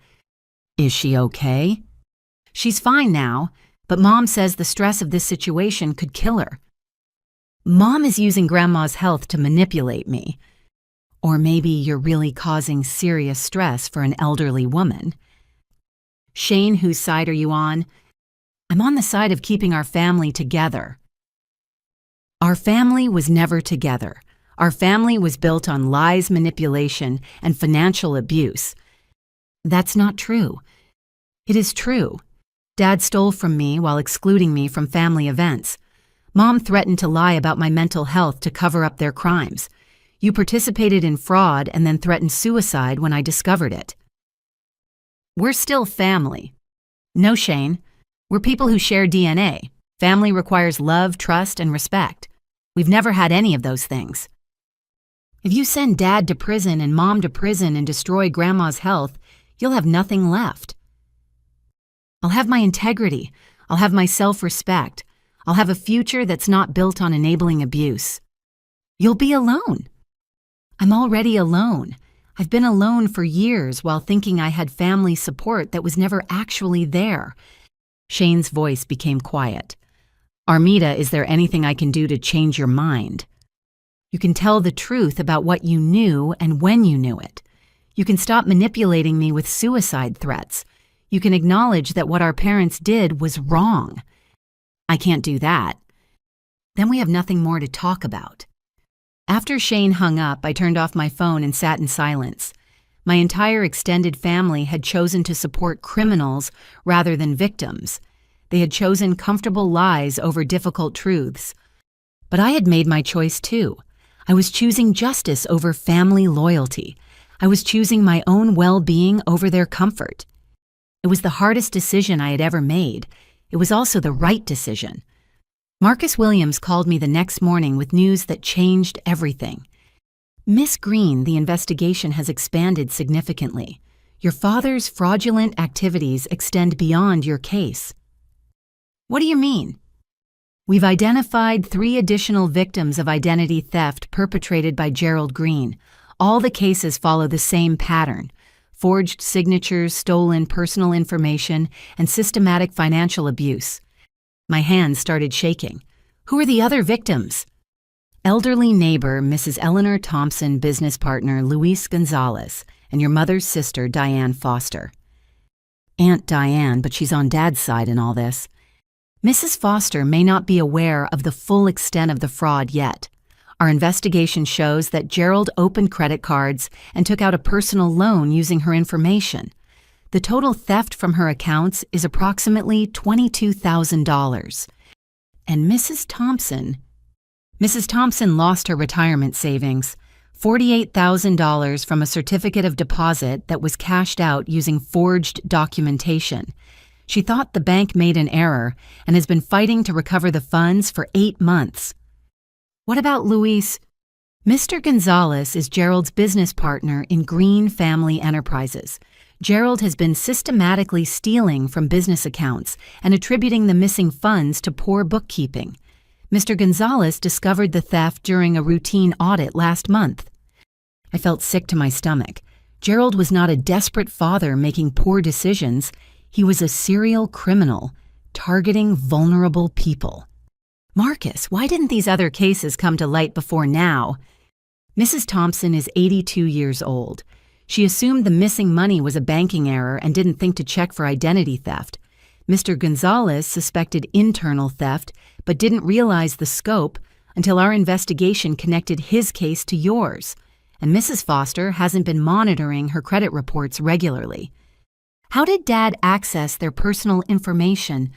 Is she okay? She's fine now, but Mom says the stress of this situation could kill her. Mom is using Grandma's health to manipulate me. Or maybe you're really causing serious stress for an elderly woman. Shane, whose side are you on? I'm on the side of keeping our family together. Our family was never together. Our family was built on lies, manipulation, and financial abuse. That's not true. It is true. Dad stole from me while excluding me from family events. Mom threatened to lie about my mental health to cover up their crimes. You participated in fraud and then threatened suicide when I discovered it. We're still family. No, Shane. We're people who share DNA. Family requires love, trust, and respect. We've never had any of those things. If you send Dad to prison and Mom to prison and destroy Grandma's health, you'll have nothing left. I'll have my integrity. I'll have my self-respect. I'll have a future that's not built on enabling abuse. You'll be alone. I'm already alone. I've been alone for years while thinking I had family support that was never actually there. Shane's voice became quiet. Armida, is there anything I can do to change your mind? You can tell the truth about what you knew and when you knew it. You can stop manipulating me with suicide threats. You can acknowledge that what our parents did was wrong. I can't do that. Then we have nothing more to talk about. After Shane hung up, I turned off my phone and sat in silence. My entire extended family had chosen to support criminals rather than victims. They had chosen comfortable lies over difficult truths. But I had made my choice too. I was choosing justice over family loyalty. I was choosing my own well-being over their comfort. It was the hardest decision I had ever made. It was also the right decision. Marcus Williams called me the next morning with news that changed everything. Miss Green, the investigation has expanded significantly. Your father's fraudulent activities extend beyond your case. What do you mean? We've identified 3 additional victims of identity theft perpetrated by Gerald Green. All the cases follow the same pattern: forged signatures, stolen personal information, and systematic financial abuse. My hands started shaking. Who are the other victims? Elderly neighbor Mrs. Eleanor Thompson, business partner Luis Gonzalez, and your mother's sister Diane Foster. Aunt Diane, but she's on Dad's side in all this. Mrs. Foster may not be aware of the full extent of the fraud yet. Our investigation shows that Gerald opened credit cards and took out a personal loan using her information. The total theft from her accounts is approximately $22,000. And Mrs. Thompson lost her retirement savings, $48,000 from a certificate of deposit that was cashed out using forged documentation. She thought the bank made an error and has been fighting to recover the funds for 8 months. What about Luis? Mr. Gonzalez is Gerald's business partner in Green Family Enterprises. Gerald has been systematically stealing from business accounts and attributing the missing funds to poor bookkeeping. Mr. Gonzalez discovered the theft during a routine audit last month. I felt sick to my stomach. Gerald was not a desperate father making poor decisions. He was a serial criminal, targeting vulnerable people. Marcus, why didn't these other cases come to light before now? Mrs. Thompson is 82 years old. She assumed the missing money was a banking error and didn't think to check for identity theft. Mr. Gonzalez suspected internal theft, but didn't realize the scope until our investigation connected his case to yours. And Mrs. Foster hasn't been monitoring her credit reports regularly. How did Dad access their personal information?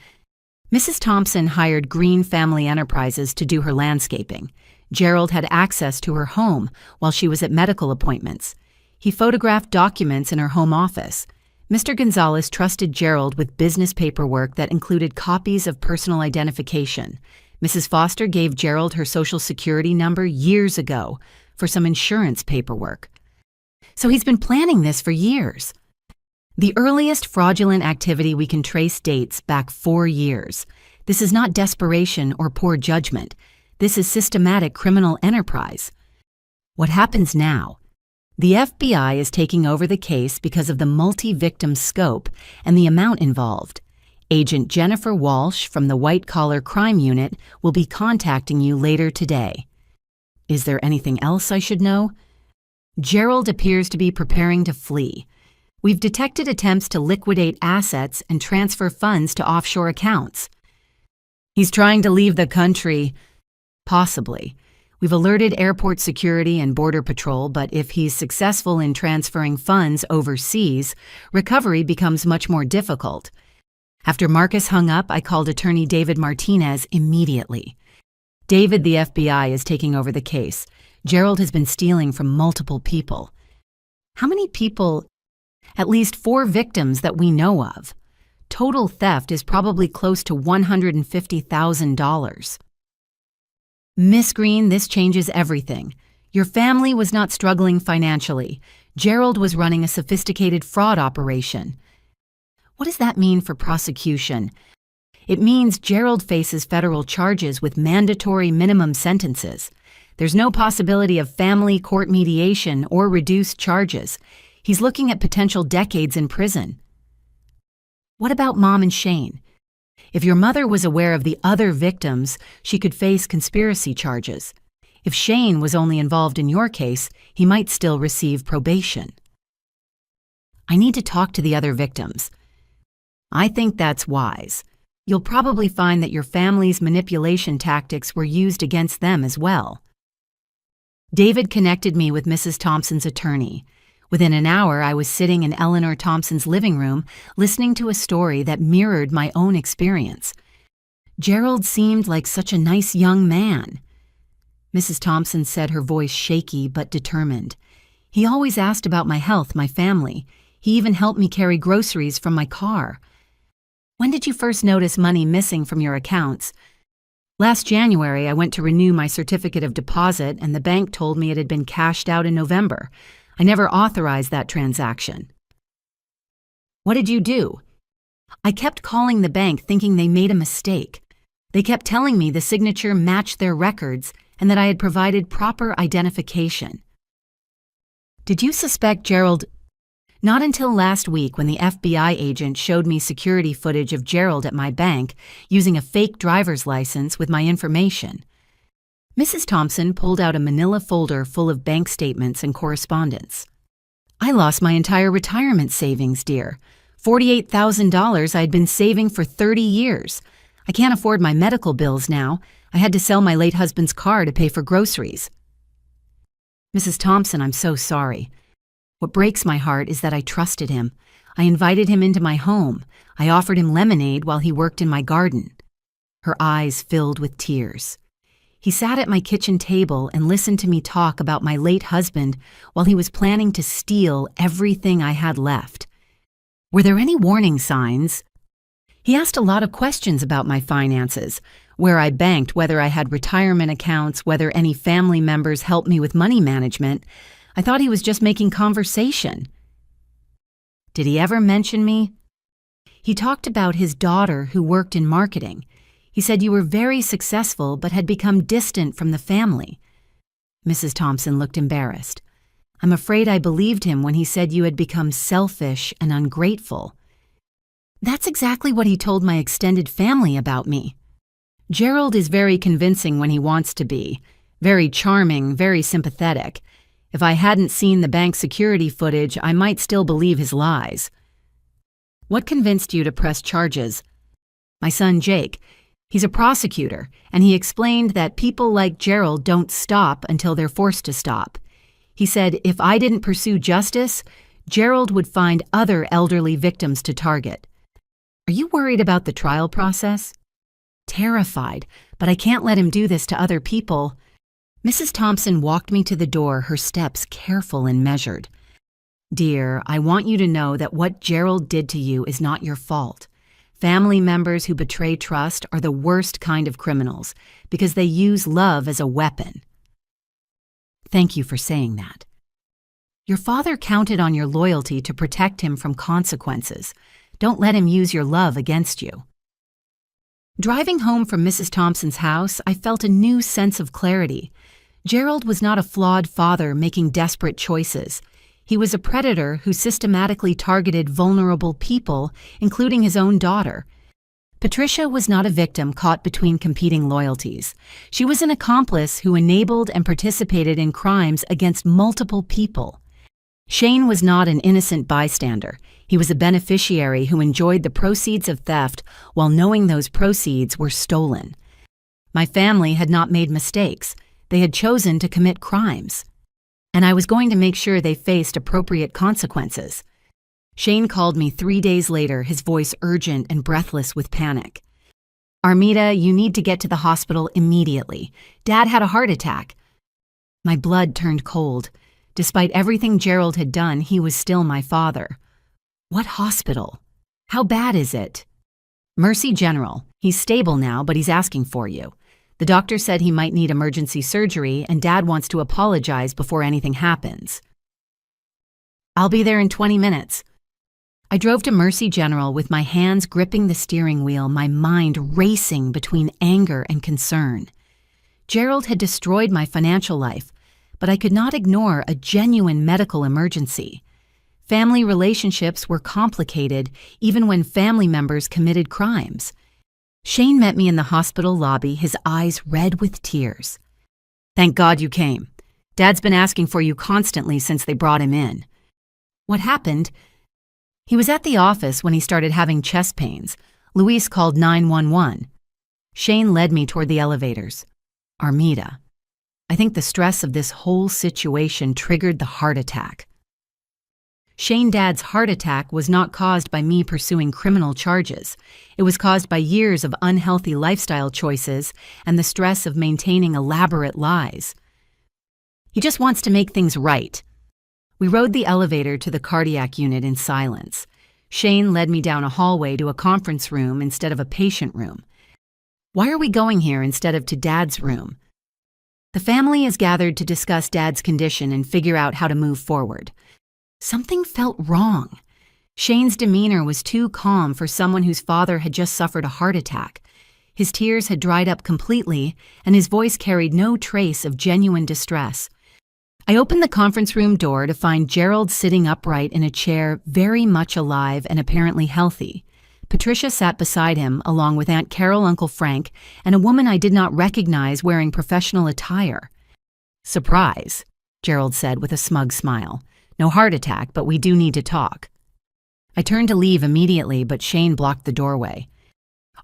Mrs. Thompson hired Green Family Enterprises to do her landscaping. Gerald had access to her home while she was at medical appointments. He photographed documents in her home office. Mr. Gonzalez trusted Gerald with business paperwork that included copies of personal identification. Mrs. Foster gave Gerald her Social Security number years ago for some insurance paperwork. So he's been planning this for years. The earliest fraudulent activity we can trace dates back 4 years. This is not desperation or poor judgment. This is systematic criminal enterprise. What happens now? The FBI is taking over the case because of the multi-victim scope and the amount involved. Agent Jennifer Walsh from the White Collar Crime Unit will be contacting you later today. Is there anything else I should know? Gerald appears to be preparing to flee. We've detected attempts to liquidate assets and transfer funds to offshore accounts. He's trying to leave the country. Possibly. We've alerted airport security and border patrol, but if he's successful in transferring funds overseas, recovery becomes much more difficult. After Marcus hung up, I called attorney David Martinez immediately. David, the FBI, is taking over the case. Gerald has been stealing from multiple people. How many people? At least 4 victims that we know of. Total theft is probably close to $150,000. Miss Green, this changes everything. Your family was not struggling financially. Gerald was running a sophisticated fraud operation. What does that mean for prosecution? It means Gerald faces federal charges with mandatory minimum sentences. There's no possibility of family court mediation or reduced charges. He's looking at potential decades in prison. What about Mom and Shane? If your mother was aware of the other victims, she could face conspiracy charges. If Shane was only involved in your case, he might still receive probation. I need to talk to the other victims. I think that's wise. You'll probably find that your family's manipulation tactics were used against them as well. David connected me with Mrs. Thompson's attorney. Within an hour, I was sitting in Eleanor Thompson's living room, listening to a story that mirrored my own experience. Gerald seemed like such a nice young man. Mrs. Thompson said, her voice shaky but determined. He always asked about my health, my family. He even helped me carry groceries from my car. When did you first notice money missing from your accounts? Last January, I went to renew my certificate of deposit, and the bank told me it had been cashed out in November. I never authorized that transaction. What did you do? I kept calling the bank thinking they made a mistake. They kept telling me the signature matched their records and that I had provided proper identification. Did you suspect Gerald? Not until last week when the FBI agent showed me security footage of Gerald at my bank using a fake driver's license with my information. Mrs. Thompson pulled out a manila folder full of bank statements and correspondence. I lost my entire retirement savings, dear. $48,000 I had been saving for 30 years. I can't afford my medical bills now. I had to sell my late husband's car to pay for groceries. Mrs. Thompson, I'm so sorry. What breaks my heart is that I trusted him. I invited him into my home. I offered him lemonade while he worked in my garden. Her eyes filled with tears. He sat at my kitchen table and listened to me talk about my late husband while he was planning to steal everything I had left. Were there any warning signs? He asked a lot of questions about my finances, where I banked, whether I had retirement accounts, whether any family members helped me with money management. I thought he was just making conversation. Did he ever mention me? He talked about his daughter who worked in marketing. He said you were very successful but had become distant from the family. Mrs. Thompson looked embarrassed. I'm afraid I believed him when he said you had become selfish and ungrateful. That's exactly what he told my extended family about me. Gerald is very convincing when he wants to be, very charming, very sympathetic. If I hadn't seen the bank security footage, I might still believe his lies. What convinced you to press charges? My son Jake. He's a prosecutor, and he explained that people like Gerald don't stop until they're forced to stop. He said if I didn't pursue justice, Gerald would find other elderly victims to target. Are you worried about the trial process? Terrified, but I can't let him do this to other people. Mrs. Thompson walked me to the door, her steps careful and measured. Dear, I want you to know that what Gerald did to you is not your fault. Family members who betray trust are the worst kind of criminals because they use love as a weapon. Thank you for saying that. Your father counted on your loyalty to protect him from consequences. Don't let him use your love against you. Driving home from Mrs. Thompson's house, I felt a new sense of clarity. Gerald was not a flawed father making desperate choices. He was a predator who systematically targeted vulnerable people, including his own daughter. Patricia was not a victim caught between competing loyalties. She was an accomplice who enabled and participated in crimes against multiple people. Shane was not an innocent bystander. He was a beneficiary who enjoyed the proceeds of theft while knowing those proceeds were stolen. My family had not made mistakes. They had chosen to commit crimes. And I was going to make sure they faced appropriate consequences. Shane called me 3 days later, his voice urgent and breathless with panic. Armida, you need to get to the hospital immediately. Dad had a heart attack. My blood turned cold. Despite everything Gerald had done, he was still my father. What hospital? How bad is it? Mercy General. He's stable now, but he's asking for you. The doctor said he might need emergency surgery, and Dad wants to apologize before anything happens. I'll be there in 20 minutes. I drove to Mercy General with my hands gripping the steering wheel, my mind racing between anger and concern. Gerald had destroyed my financial life, but I could not ignore a genuine medical emergency. Family relationships were complicated even when family members committed crimes. Shane met me in the hospital lobby, his eyes red with tears. Thank God you came. Dad's been asking for you constantly since they brought him in. What happened? He was at the office when he started having chest pains. Luis called 911. Shane led me toward the elevators. Armida. I think the stress of this whole situation triggered the heart attack. Shane Dad's heart attack was not caused by me pursuing criminal charges. It was caused by years of unhealthy lifestyle choices and the stress of maintaining elaborate lies. He just wants to make things right. We rode the elevator to the cardiac unit in silence. Shane led me down a hallway to a conference room instead of a patient room. Why are we going here instead of to Dad's room? The family is gathered to discuss Dad's condition and figure out how to move forward. Something felt wrong. Shane's demeanor was too calm for someone whose father had just suffered a heart attack. His tears had dried up completely, and his voice carried no trace of genuine distress. I opened the conference room door to find Gerald sitting upright in a chair, very much alive and apparently healthy. Patricia sat beside him, along with Aunt Carol, Uncle Frank, and a woman I did not recognize wearing professional attire. Surprise, Gerald said with a smug smile. No heart attack, but we do need to talk. I turned to leave immediately, but Shane blocked the doorway.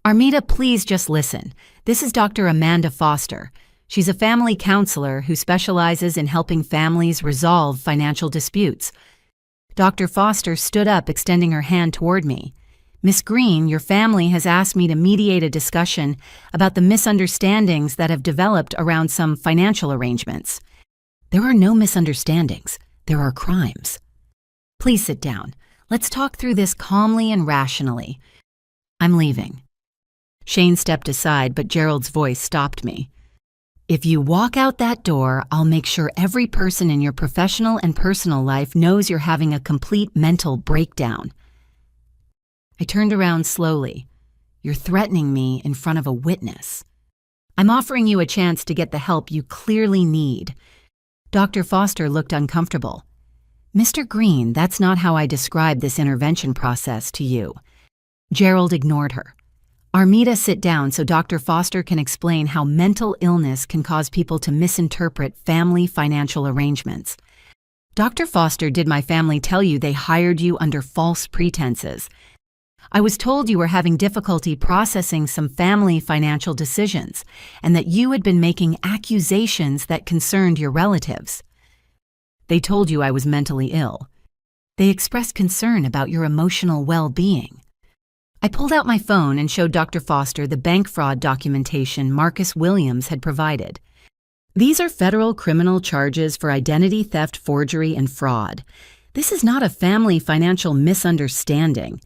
Armida, please just listen. This is Dr. Amanda Foster. She's a family counselor who specializes in helping families resolve financial disputes. Dr. Foster stood up, extending her hand toward me. Miss Green, your family has asked me to mediate a discussion about the misunderstandings that have developed around some financial arrangements. There are no misunderstandings. There are crimes. Please sit down. Let's talk through this calmly and rationally. I'm leaving. Shane stepped aside, but Gerald's voice stopped me. If you walk out that door, I'll make sure every person in your professional and personal life knows you're having a complete mental breakdown. I turned around slowly. You're threatening me in front of a witness. I'm offering you a chance to get the help you clearly need. Dr. Foster looked uncomfortable. Mr. Green, that's not how I described this intervention process to you. Gerald ignored her. Armida, sit down so Dr. Foster can explain how mental illness can cause people to misinterpret family financial arrangements. Dr. Foster, did my family tell you they hired you under false pretenses? I was told you were having difficulty processing some family financial decisions and that you had been making accusations that concerned your relatives. They told you I was mentally ill. They expressed concern about your emotional well-being. I pulled out my phone and showed Dr. Foster the bank fraud documentation Marcus Williams had provided. These are federal criminal charges for identity theft, forgery, and fraud. This is not a family financial misunderstanding.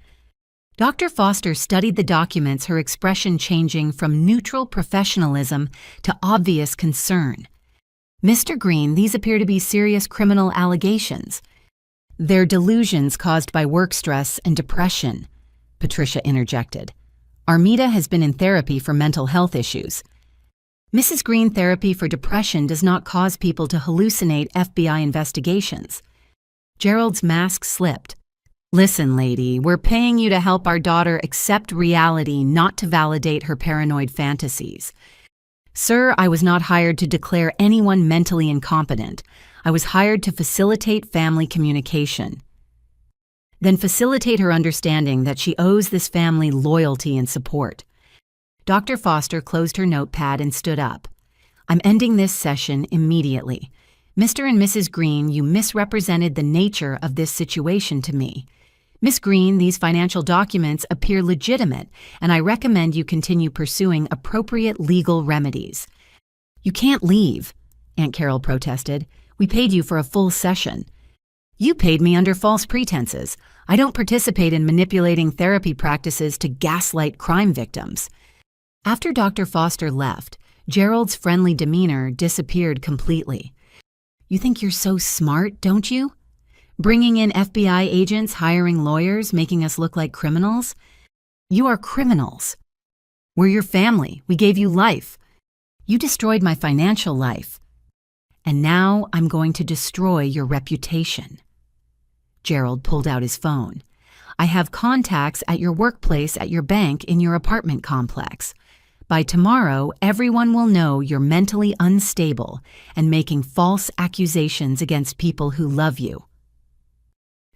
Dr. Foster studied the documents, her expression changing from neutral professionalism to obvious concern. Mr. Green, these appear to be serious criminal allegations. They're delusions caused by work stress and depression, Patricia interjected. Armida has been in therapy for mental health issues. Mrs. Green, therapy for depression does not cause people to hallucinate FBI investigations. Gerald's mask slipped. Listen, lady, we're paying you to help our daughter accept reality, not to validate her paranoid fantasies. Sir, I was not hired to declare anyone mentally incompetent. I was hired to facilitate family communication. Then facilitate her understanding that she owes this family loyalty and support. Dr. Foster closed her notepad and stood up. I'm ending this session immediately. Mr. and Mrs. Green, you misrepresented the nature of this situation to me. Miss Green, these financial documents appear legitimate, and I recommend you continue pursuing appropriate legal remedies. You can't leave, Aunt Carol protested. We paid you for a full session. You paid me under false pretenses. I don't participate in manipulating therapy practices to gaslight crime victims. After Dr. Foster left, Gerald's friendly demeanor disappeared completely. You think you're so smart, don't you? Bringing in FBI agents, hiring lawyers, making us look like criminals? You are criminals. We're your family. We gave you life. You destroyed my financial life. And now I'm going to destroy your reputation. Gerald pulled out his phone. I have contacts at your workplace, at your bank, in your apartment complex. By tomorrow, everyone will know you're mentally unstable and making false accusations against people who love you.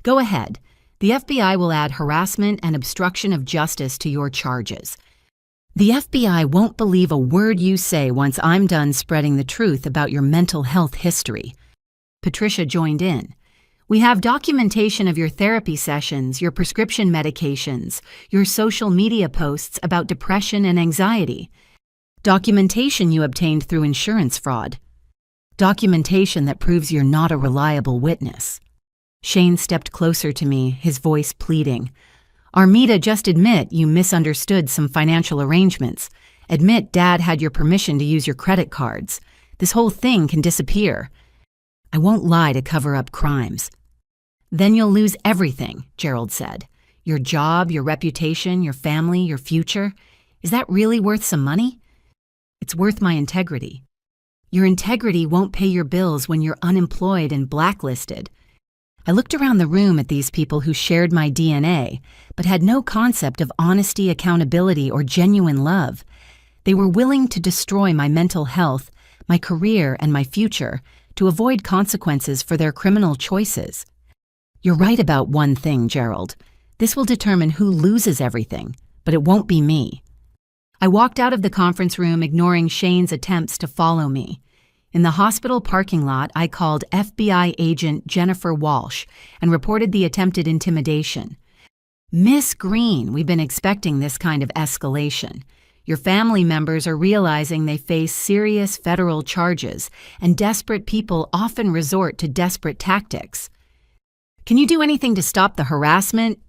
Go ahead. The FBI will add harassment and obstruction of justice to your charges. The FBI won't believe a word you say once I'm done spreading the truth about your mental health history. Patricia joined in. We have documentation of your therapy sessions, your prescription medications, your social media posts about depression and anxiety. Documentation you obtained through insurance fraud. Documentation that proves you're not a reliable witness. Shane stepped closer to me, his voice pleading. Armida, just admit you misunderstood some financial arrangements. Admit Dad had your permission to use your credit cards. This whole thing can disappear. I won't lie to cover up crimes. Then you'll lose everything, Gerald said. Your job, your reputation, your family, your future. Is that really worth some money? It's worth my integrity. Your integrity won't pay your bills when you're unemployed and blacklisted. I looked around the room at these people who shared my DNA, but had no concept of honesty, accountability, or genuine love. They were willing to destroy my mental health, my career, and my future to avoid consequences for their criminal choices. You're right about one thing, Gerald. This will determine who loses everything, but it won't be me. I walked out of the conference room, ignoring Shane's attempts to follow me. In the hospital parking lot, I called FBI agent Jennifer Walsh and reported the attempted intimidation. Miss Green, we've been expecting this kind of escalation. Your family members are realizing they face serious federal charges, and desperate people often resort to desperate tactics. Can you do anything to stop the harassment?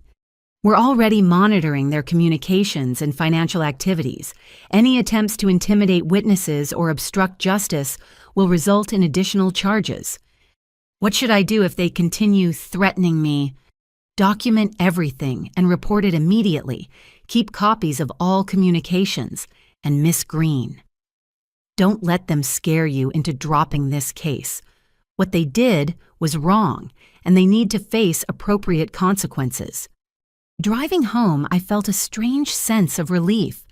We're already monitoring their communications and financial activities. Any attempts to intimidate witnesses or obstruct justice will result in additional charges. What should I do if they continue threatening me? Document everything and report it immediately. Keep copies of all communications. And Miss Green, don't let them scare you into dropping this case. What they did was wrong, and they need to face appropriate consequences. Driving home, I felt a strange sense of relief.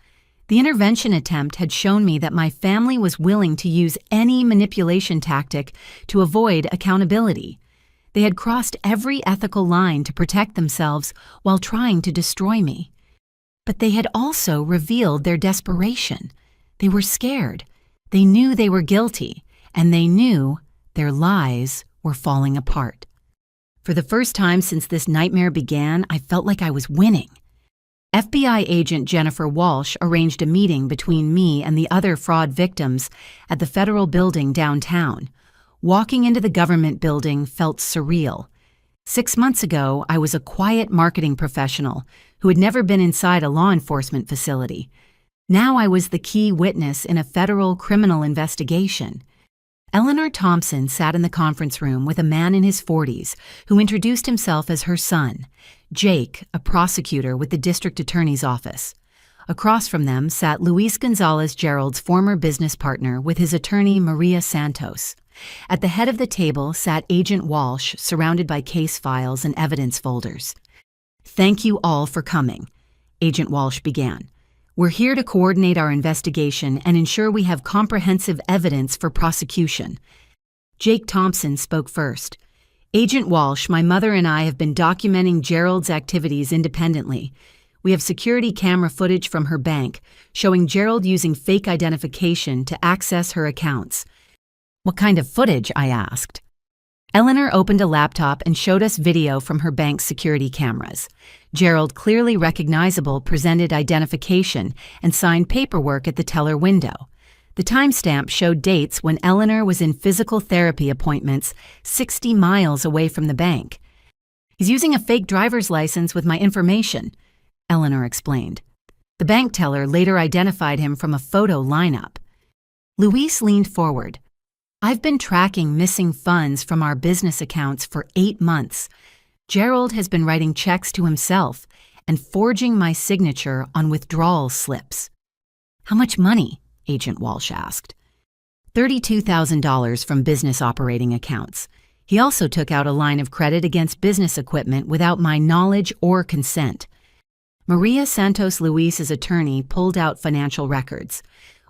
The intervention attempt had shown me that my family was willing to use any manipulation tactic to avoid accountability. They had crossed every ethical line to protect themselves while trying to destroy me. But they had also revealed their desperation. They were scared. They knew they were guilty, and they knew their lies were falling apart. For the first time since this nightmare began, I felt like I was winning. FBI agent Jennifer Walsh arranged a meeting between me and the other fraud victims at the federal building downtown. Walking into the government building felt surreal. 6 months ago, I was a quiet marketing professional who had never been inside a law enforcement facility. Now I was the key witness in a federal criminal investigation. Eleanor Thompson sat in the conference room with a man in his 40s who introduced himself as her son, Jake, a prosecutor with the district attorney's office. Across from them sat Luis Gonzalez Gerald's former business partner with his attorney Maria Santos. At the head of the table sat Agent Walsh, surrounded by case files and evidence folders. "Thank you all for coming," Agent Walsh began. "We're here to coordinate our investigation and ensure we have comprehensive evidence for prosecution." Jake Thompson spoke first. "Agent Walsh, my mother and I have been documenting Gerald's activities independently. We have security camera footage from her bank showing Gerald using fake identification to access her accounts." "What kind of footage?" I asked. Eleanor opened a laptop and showed us video from her bank's security cameras. Gerald, clearly recognizable, presented identification and signed paperwork at the teller window. The timestamp showed dates when Eleanor was in physical therapy appointments 60 miles away from the bank. "He's using a fake driver's license with my information," Eleanor explained. The bank teller later identified him from a photo lineup. Luis leaned forward. "I've been tracking missing funds from our business accounts for 8 months. Gerald has been writing checks to himself and forging my signature on withdrawal slips." "How much money?" Agent Walsh asked. $32,000 from business operating accounts. He also took out a line of credit against business equipment without my knowledge or consent. Maria Santos Luis's attorney pulled out financial records.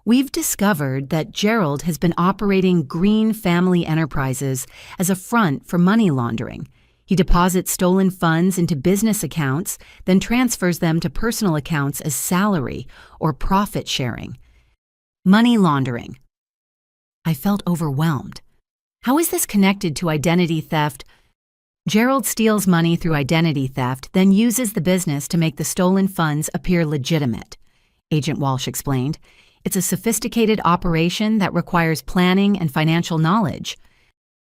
"We've discovered that Gerald has been operating Green Family Enterprises as a front for money laundering. He deposits stolen funds into business accounts, then transfers them to personal accounts as salary or profit sharing." Money laundering. I felt overwhelmed. How is this connected to identity theft? Gerald steals money through identity theft, then uses the business to make the stolen funds appear legitimate, Agent Walsh explained. "It's a sophisticated operation that requires planning and financial knowledge."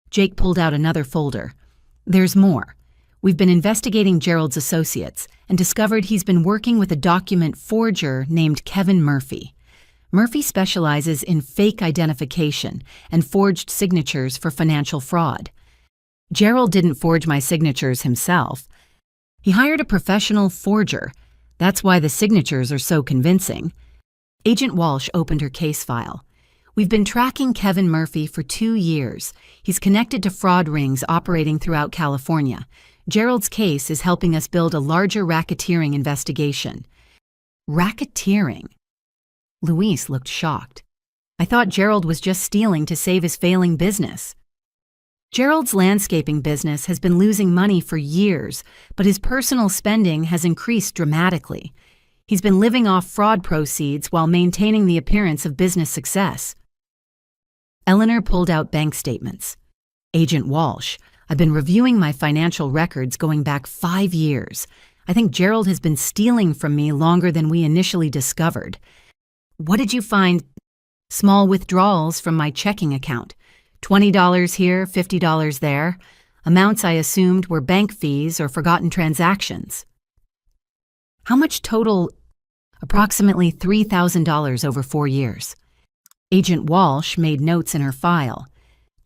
Jake pulled out another folder. "There's more. We've been investigating Gerald's associates and discovered he's been working with a document forger named Kevin Murphy. Murphy specializes in fake identification and forged signatures for financial fraud. Gerald didn't forge my signatures himself. He hired a professional forger. That's why the signatures are so convincing." Agent Walsh opened her case file. "We've been tracking Kevin Murphy for 2 years. He's connected to fraud rings operating throughout California. Gerald's case is helping us build a larger racketeering investigation." Racketeering? Luis looked shocked. "I thought Gerald was just stealing to save his failing business." "Gerald's landscaping business has been losing money for years, but his personal spending has increased dramatically. He's been living off fraud proceeds while maintaining the appearance of business success." Eleanor pulled out bank statements. "Agent Walsh, I've been reviewing my financial records going back 5 years. I think Gerald has been stealing from me longer than we initially discovered." "What did you find?" "Small withdrawals from my checking account. $20 here, $50 there. Amounts I assumed were bank fees or forgotten transactions." How much total? Approximately $3,000 over 4 years. Agent Walsh made notes in her file.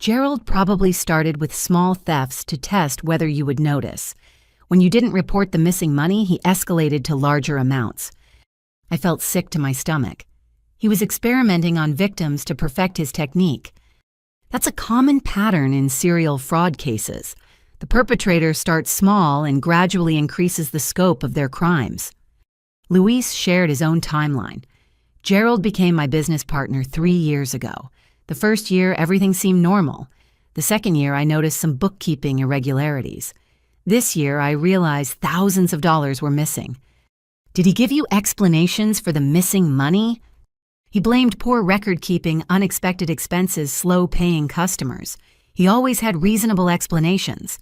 Gerald probably started with small thefts to test whether you would notice. When you didn't report the missing money, he escalated to larger amounts. I felt sick to my stomach. He was experimenting on victims to perfect his technique. That's a common pattern in serial fraud cases. The perpetrator starts small and gradually increases the scope of their crimes. Luis shared his own timeline. Gerald became my business partner 3 years ago. The first year, everything seemed normal. The second year, I noticed some bookkeeping irregularities. This year, I realized thousands of dollars were missing. Did he give you explanations for the missing money? He blamed poor record-keeping, unexpected expenses, slow-paying customers. He always had reasonable explanations.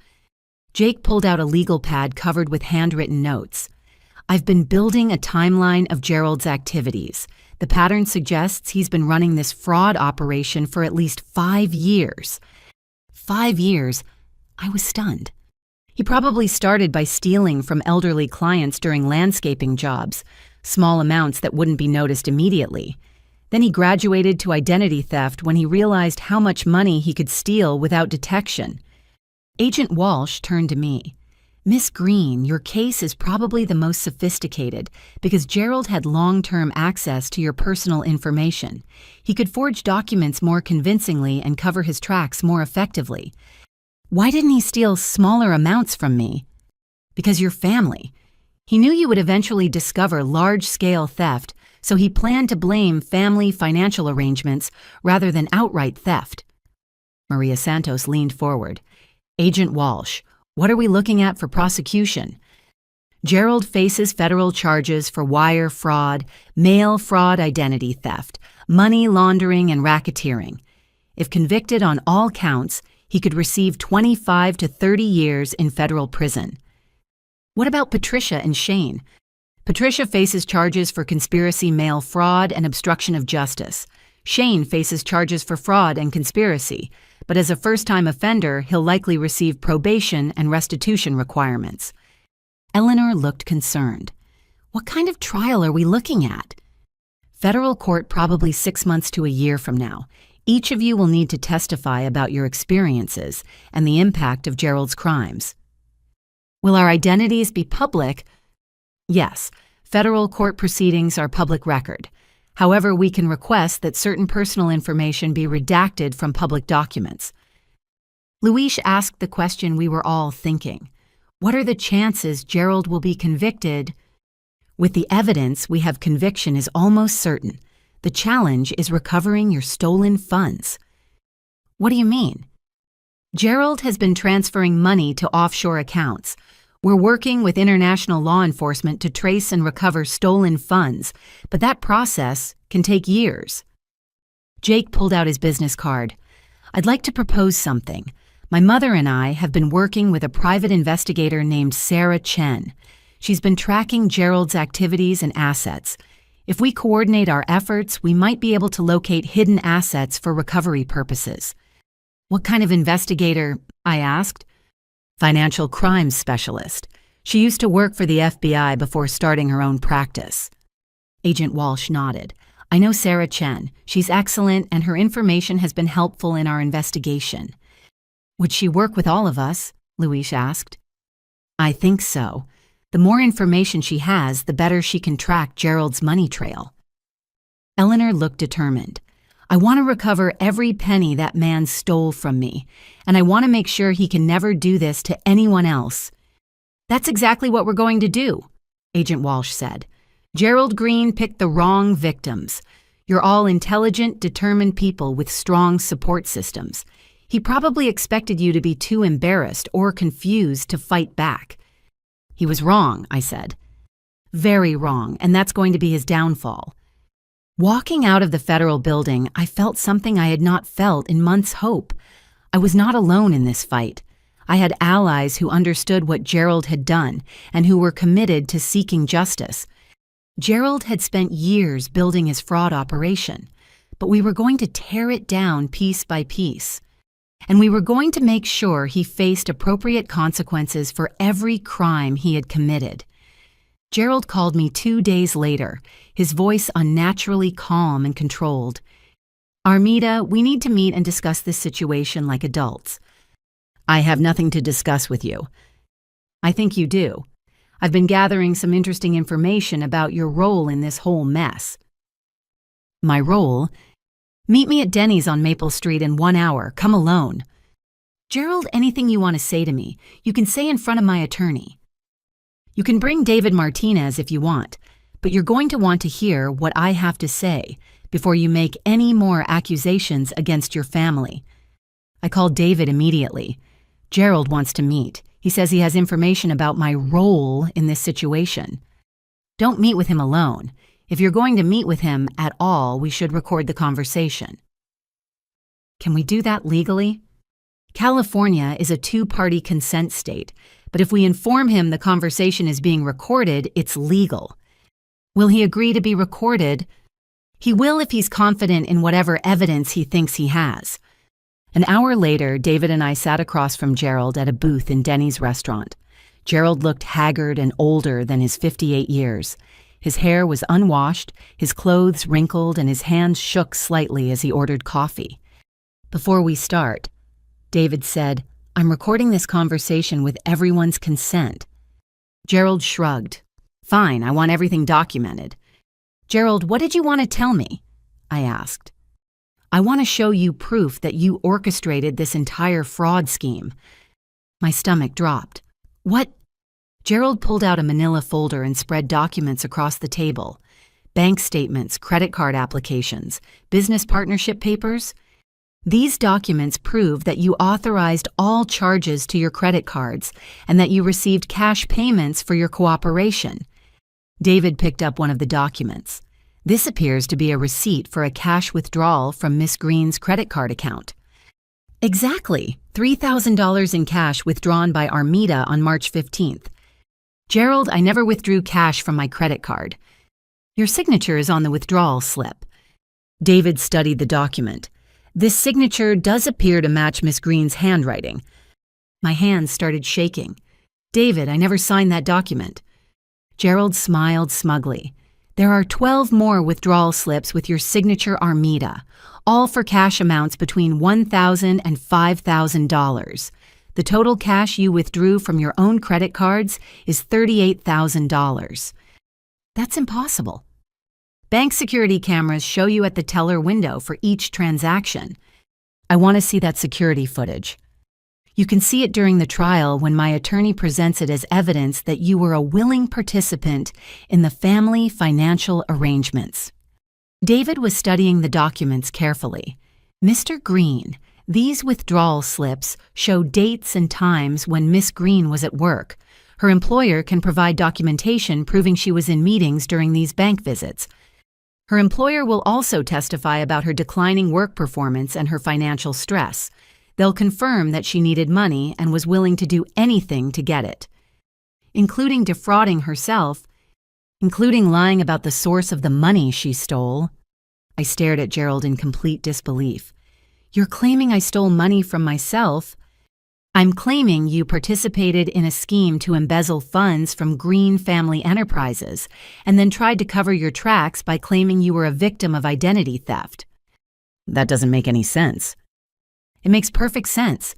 Jake pulled out a legal pad covered with handwritten notes. I've been building a timeline of Gerald's activities. The pattern suggests he's been running this fraud operation for at least 5 years. 5 years? I was stunned. He probably started by stealing from elderly clients during landscaping jobs, small amounts that wouldn't be noticed immediately. Then he graduated to identity theft when he realized how much money he could steal without detection. Agent Walsh turned to me. Miss Green, your case is probably the most sophisticated because Gerald had long-term access to your personal information. He could forge documents more convincingly and cover his tracks more effectively. Why didn't he steal smaller amounts from me? Because you're family. He knew you would eventually discover large-scale theft, so he planned to blame family financial arrangements rather than outright theft. Maria Santos leaned forward. Agent Walsh, what are we looking at for prosecution? Gerald faces federal charges for wire fraud, mail fraud identity theft, money laundering, and racketeering. If convicted on all counts, he could receive 25 to 30 years in federal prison. What about Patricia and Shane? Patricia faces charges for conspiracy mail fraud and obstruction of justice. Shane faces charges for fraud and conspiracy, but as a first-time offender, he'll likely receive probation and restitution requirements. Eleanor looked concerned. What kind of trial are we looking at? Federal court probably 6 months to a year from now. Each of you will need to testify about your experiences and the impact of Gerald's crimes. Will our identities be public? Yes, federal court proceedings are public record. However, we can request that certain personal information be redacted from public documents. Luis asked the question we were all thinking. What are the chances Gerald will be convicted? With the evidence, we have conviction is almost certain. The challenge is recovering your stolen funds. What do you mean? Gerald has been transferring money to offshore accounts. We're working with international law enforcement to trace and recover stolen funds, but that process can take years. Jake pulled out his business card. I'd like to propose something. My mother and I have been working with a private investigator named Sarah Chen. She's been tracking Gerald's activities and assets. If we coordinate our efforts, we might be able to locate hidden assets for recovery purposes. What kind of investigator? I asked. Financial crimes specialist. She used to work for the FBI before starting her own practice. Agent Walsh nodded. I know Sarah Chen. She's excellent and her information has been helpful in our investigation. Would she work with all of us? Luis asked. I think so. The more information she has, the better she can track Gerald's money trail. Eleanor looked determined. I want to recover every penny that man stole from me, and I want to make sure he can never do this to anyone else. That's exactly what we're going to do, Agent Walsh said. Gerald Green picked the wrong victims. You're all intelligent, determined people with strong support systems. He probably expected you to be too embarrassed or confused to fight back. He was wrong, I said. Very wrong, and that's going to be his downfall. Walking out of the federal building, I felt something I had not felt in months' hope. I was not alone in this fight. I had allies who understood what Gerald had done and who were committed to seeking justice. Gerald had spent years building his fraud operation, but we were going to tear it down piece by piece. And we were going to make sure he faced appropriate consequences for every crime he had committed. Gerald called me 2 days later, his voice unnaturally calm and controlled. Armida, we need to meet and discuss this situation like adults. I have nothing to discuss with you. I think you do. I've been gathering some interesting information about your role in this whole mess. My role? Meet me at Denny's on Maple Street in 1 hour. Come alone. Gerald, anything you want to say to me, you can say in front of my attorney. You can bring David Martinez if you want, but you're going to want to hear what I have to say before you make any more accusations against your family. I called David immediately. Gerald wants to meet. He says he has information about my role in this situation. Don't meet with him alone. If you're going to meet with him at all, we should record the conversation. Can we do that legally? California is a 2-party consent state, but if we inform him the conversation is being recorded, it's legal. Will he agree to be recorded? He will if he's confident in whatever evidence he thinks he has. An hour later, David and I sat across from Gerald at a booth in Denny's restaurant. Gerald looked haggard and older than his 58 years. His hair was unwashed, his clothes wrinkled, and his hands shook slightly as he ordered coffee. Before we start, David said, I'm recording this conversation with everyone's consent. Gerald shrugged. Fine, I want everything documented. Gerald, what did you want to tell me? I asked. I want to show you proof that you orchestrated this entire fraud scheme. My stomach dropped. What? Gerald pulled out a manila folder and spread documents across the table. Bank statements, credit card applications, business partnership papers. These documents prove that you authorized all charges to your credit cards and that you received cash payments for your cooperation. David picked up one of the documents. This appears to be a receipt for a cash withdrawal from Miss Green's credit card account. Exactly, $3,000 in cash withdrawn by Armida on March 15th. Gerald, I never withdrew cash from my credit card. Your signature is on the withdrawal slip. David studied the document. This signature does appear to match Miss Green's handwriting. My hands started shaking. David, I never signed that document. Gerald smiled smugly. There are 12 more withdrawal slips with your signature Armida, all for cash amounts between $1,000 and $5,000. The total cash you withdrew from your own credit cards is $38,000. That's impossible. Bank security cameras show you at the teller window for each transaction. I want to see that security footage. You can see it during the trial when my attorney presents it as evidence that you were a willing participant in the family financial arrangements. David was studying the documents carefully. Mr. Green, these withdrawal slips show dates and times when Miss Green was at work. Her employer can provide documentation proving she was in meetings during these bank visits. Her employer will also testify about her declining work performance and her financial stress. They'll confirm that she needed money and was willing to do anything to get it, including defrauding herself, including lying about the source of the money she stole. I stared at Gerald in complete disbelief. You're claiming I stole money from myself? I'm claiming you participated in a scheme to embezzle funds from Green Family Enterprises and then tried to cover your tracks by claiming you were a victim of identity theft. That doesn't make any sense. It makes perfect sense.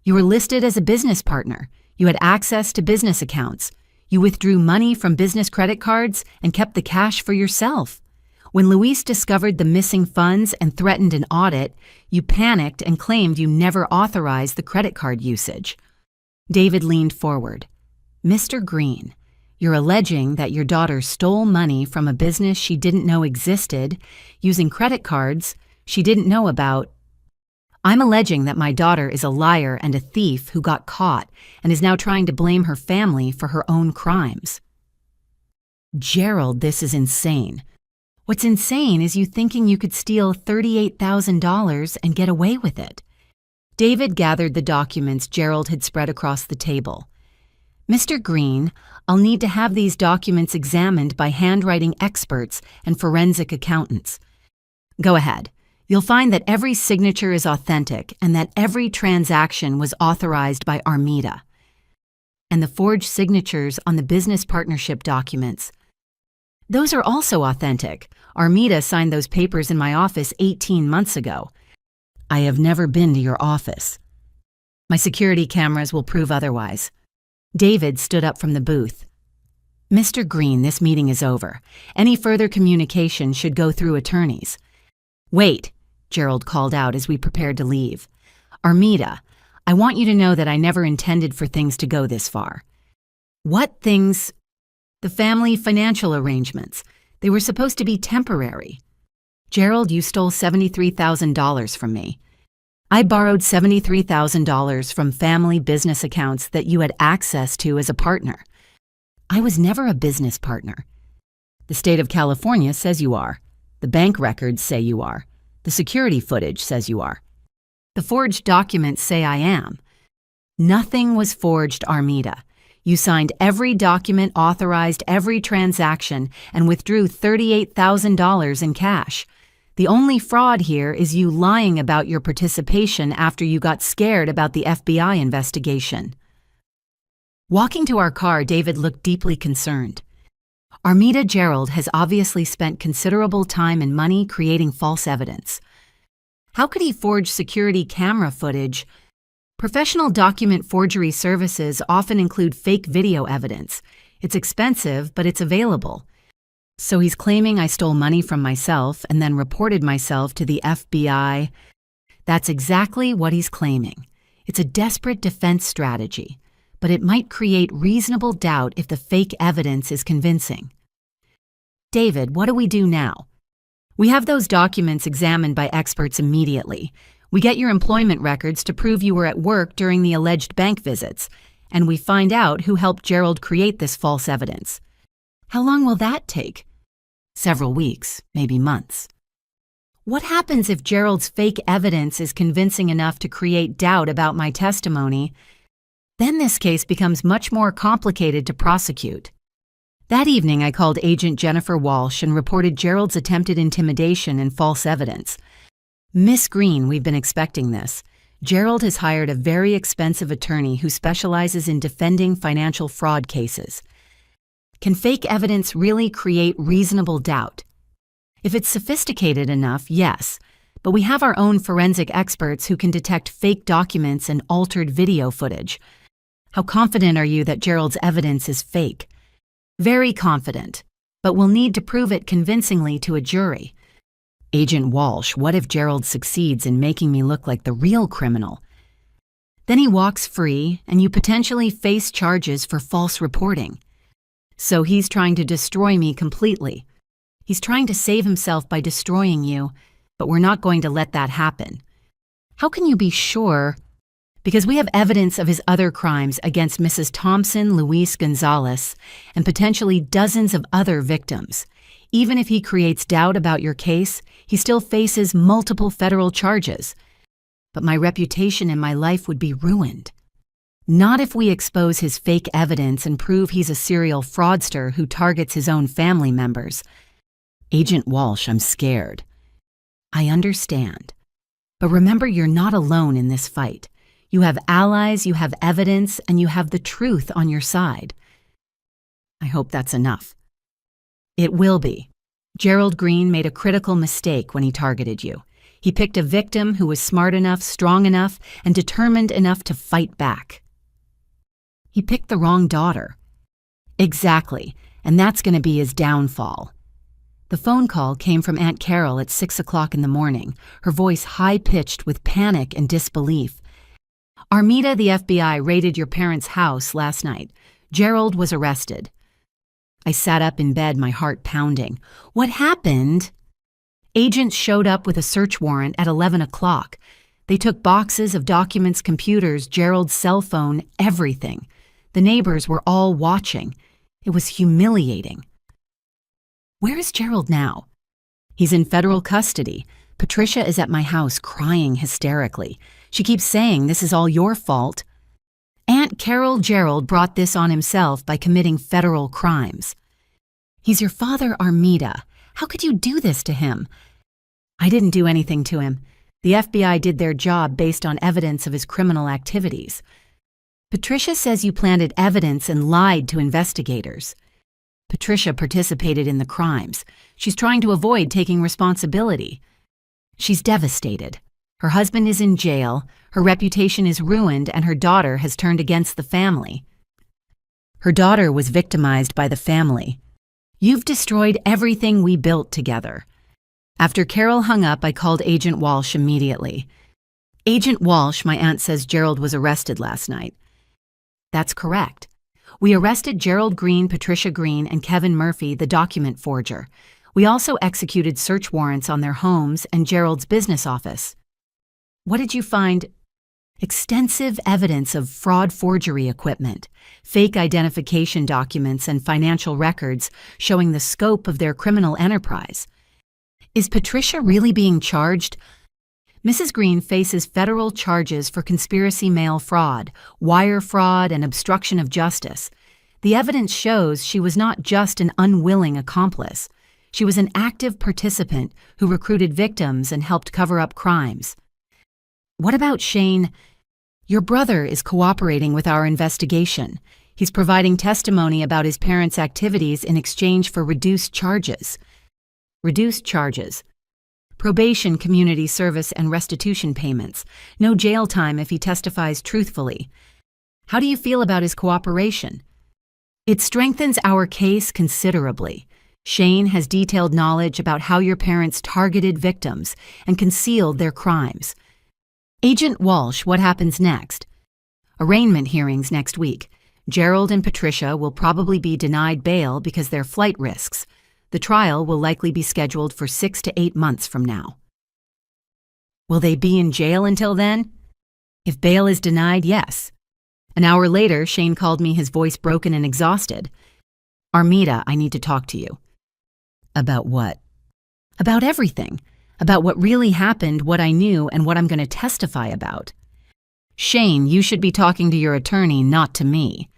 You were listed as a business partner. You had access to business accounts. You withdrew money from business credit cards and kept the cash for yourself. When Luis discovered the missing funds and threatened an audit, you panicked and claimed you never authorized the credit card usage. David leaned forward. Mr. Green, you're alleging that your daughter stole money from a business she didn't know existed, using credit cards she didn't know about. I'm alleging that my daughter is a liar and a thief who got caught and is now trying to blame her family for her own crimes. Gerald, this is insane. What's insane is you thinking you could steal $38,000 and get away with it. David gathered the documents Gerald had spread across the table. Mr. Green, I'll need to have these documents examined by handwriting experts and forensic accountants. Go ahead. You'll find that every signature is authentic and that every transaction was authorized by Armida. and the forged signatures on the business partnership documents. Those are also authentic. Armida signed those papers in my office 18 months ago. I have never been to your office. My security cameras will prove otherwise. David stood up from the booth. Mr. Green, this meeting is over. Any further communication should go through attorneys. Wait, Gerald called out as we prepared to leave. Armida, I want you to know that I never intended for things to go this far. What things? The family financial arrangements. They were supposed to be temporary. Gerald, you stole $73,000 from me. I borrowed $73,000 from family business accounts that you had access to as a partner. I was never a business partner. The state of California says you are. The bank records say you are. The security footage says you are. The forged documents say I am. Nothing was forged, Armida. You signed every document, authorized every transaction, and withdrew $38,000 in cash. The only fraud here is you lying about your participation after you got scared about the FBI investigation. Walking to our car, David looked deeply concerned. Armida Gerald has obviously spent considerable time and money creating false evidence. How could he forge security camera footage? Professional document forgery services often include fake video evidence. It's expensive, but it's available. So he's claiming I stole money from myself and then reported myself to the FBI. That's exactly what he's claiming. It's a desperate defense strategy, but it might create reasonable doubt if the fake evidence is convincing. David, what do we do now? We have those documents examined by experts immediately. We get your employment records to prove you were at work during the alleged bank visits, and we find out who helped Gerald create this false evidence. How long will that take? Several weeks, maybe months. What happens if Gerald's fake evidence is convincing enough to create doubt about my testimony? Then this case becomes much more complicated to prosecute. That evening, I called Agent Jennifer Walsh and reported Gerald's attempted intimidation and false evidence. Miss Green, we've been expecting this. Gerald has hired a very expensive attorney who specializes in defending financial fraud cases. Can fake evidence really create reasonable doubt? If it's sophisticated enough, yes, but we have our own forensic experts who can detect fake documents and altered video footage. How confident are you that Gerald's evidence is fake? Very confident, but we'll need to prove it convincingly to a jury. Agent Walsh, what if Gerald succeeds in making me look like the real criminal? Then he walks free, and you potentially face charges for false reporting. So he's trying to destroy me completely. He's trying to save himself by destroying you, but we're not going to let that happen. How can you be sure? Because we have evidence of his other crimes against Mrs. Thompson, Luis Gonzalez, and potentially dozens of other victims. Even if he creates doubt about your case, he still faces multiple federal charges. But my reputation and my life would be ruined. Not if we expose his fake evidence and prove he's a serial fraudster who targets his own family members. Agent Walsh, I'm scared. I understand. But remember, you're not alone in this fight. You have allies, you have evidence, and you have the truth on your side. I hope that's enough. It will be. Gerald Green made a critical mistake when he targeted you. He picked a victim who was smart enough, strong enough, and determined enough to fight back. He picked the wrong daughter. Exactly, and that's going to be his downfall. The phone call came from Aunt Carol at 6 o'clock in the morning, her voice high-pitched with panic and disbelief. Armida, the FBI raided your parents' house last night. Gerald was arrested. I sat up in bed, my heart pounding. What happened? Agents showed up with a search warrant at 11 o'clock. They took boxes of documents, computers, Gerald's cell phone, everything. The neighbors were all watching. It was humiliating. Where is Gerald now? He's in federal custody. Patricia is at my house crying hysterically. She keeps saying this is all your fault. Aunt Carol Gerald brought this on himself by committing federal crimes. He's your father, Armida. How could you do this to him? I didn't do anything to him. The FBI did their job based on evidence of his criminal activities. Patricia says you planted evidence and lied to investigators. Patricia participated in the crimes. She's trying to avoid taking responsibility. She's devastated. Her husband is in jail, her reputation is ruined, and her daughter has turned against the family. Her daughter was victimized by the family. You've destroyed everything we built together. After Carol hung up, I called Agent Walsh immediately. Agent Walsh, my aunt says Gerald was arrested last night. That's correct. We arrested Gerald Green, Patricia Green, and Kevin Murphy, the document forger. We also executed search warrants on their homes and Gerald's business office. What did you find? Extensive evidence of fraud forgery equipment, fake identification documents, and financial records showing the scope of their criminal enterprise. Is Patricia really being charged? Mrs. Green faces federal charges for conspiracy mail fraud, wire fraud, and obstruction of justice. The evidence shows she was not just an unwilling accomplice. She was an active participant who recruited victims and helped cover up crimes. What about Shane? Your brother is cooperating with our investigation. He's providing testimony about his parents' activities in exchange for reduced charges. Reduced charges. Probation, community service, and restitution payments. No jail time if he testifies truthfully. How do you feel about his cooperation? It strengthens our case considerably. Shane has detailed knowledge about how your parents targeted victims and concealed their crimes. Agent Walsh, what happens next? Arraignment hearings next week. Gerald and Patricia will probably be denied bail because they're flight risks. The trial will likely be scheduled for 6 to 8 months from now. Will they be in jail until then? If bail is denied, yes. An hour later, Shane called me, his voice broken and exhausted. Armida, I need to talk to you. About what? About everything. About what really happened, what I knew, and what I'm going to testify about. Shane, you should be talking to your attorney, not to me.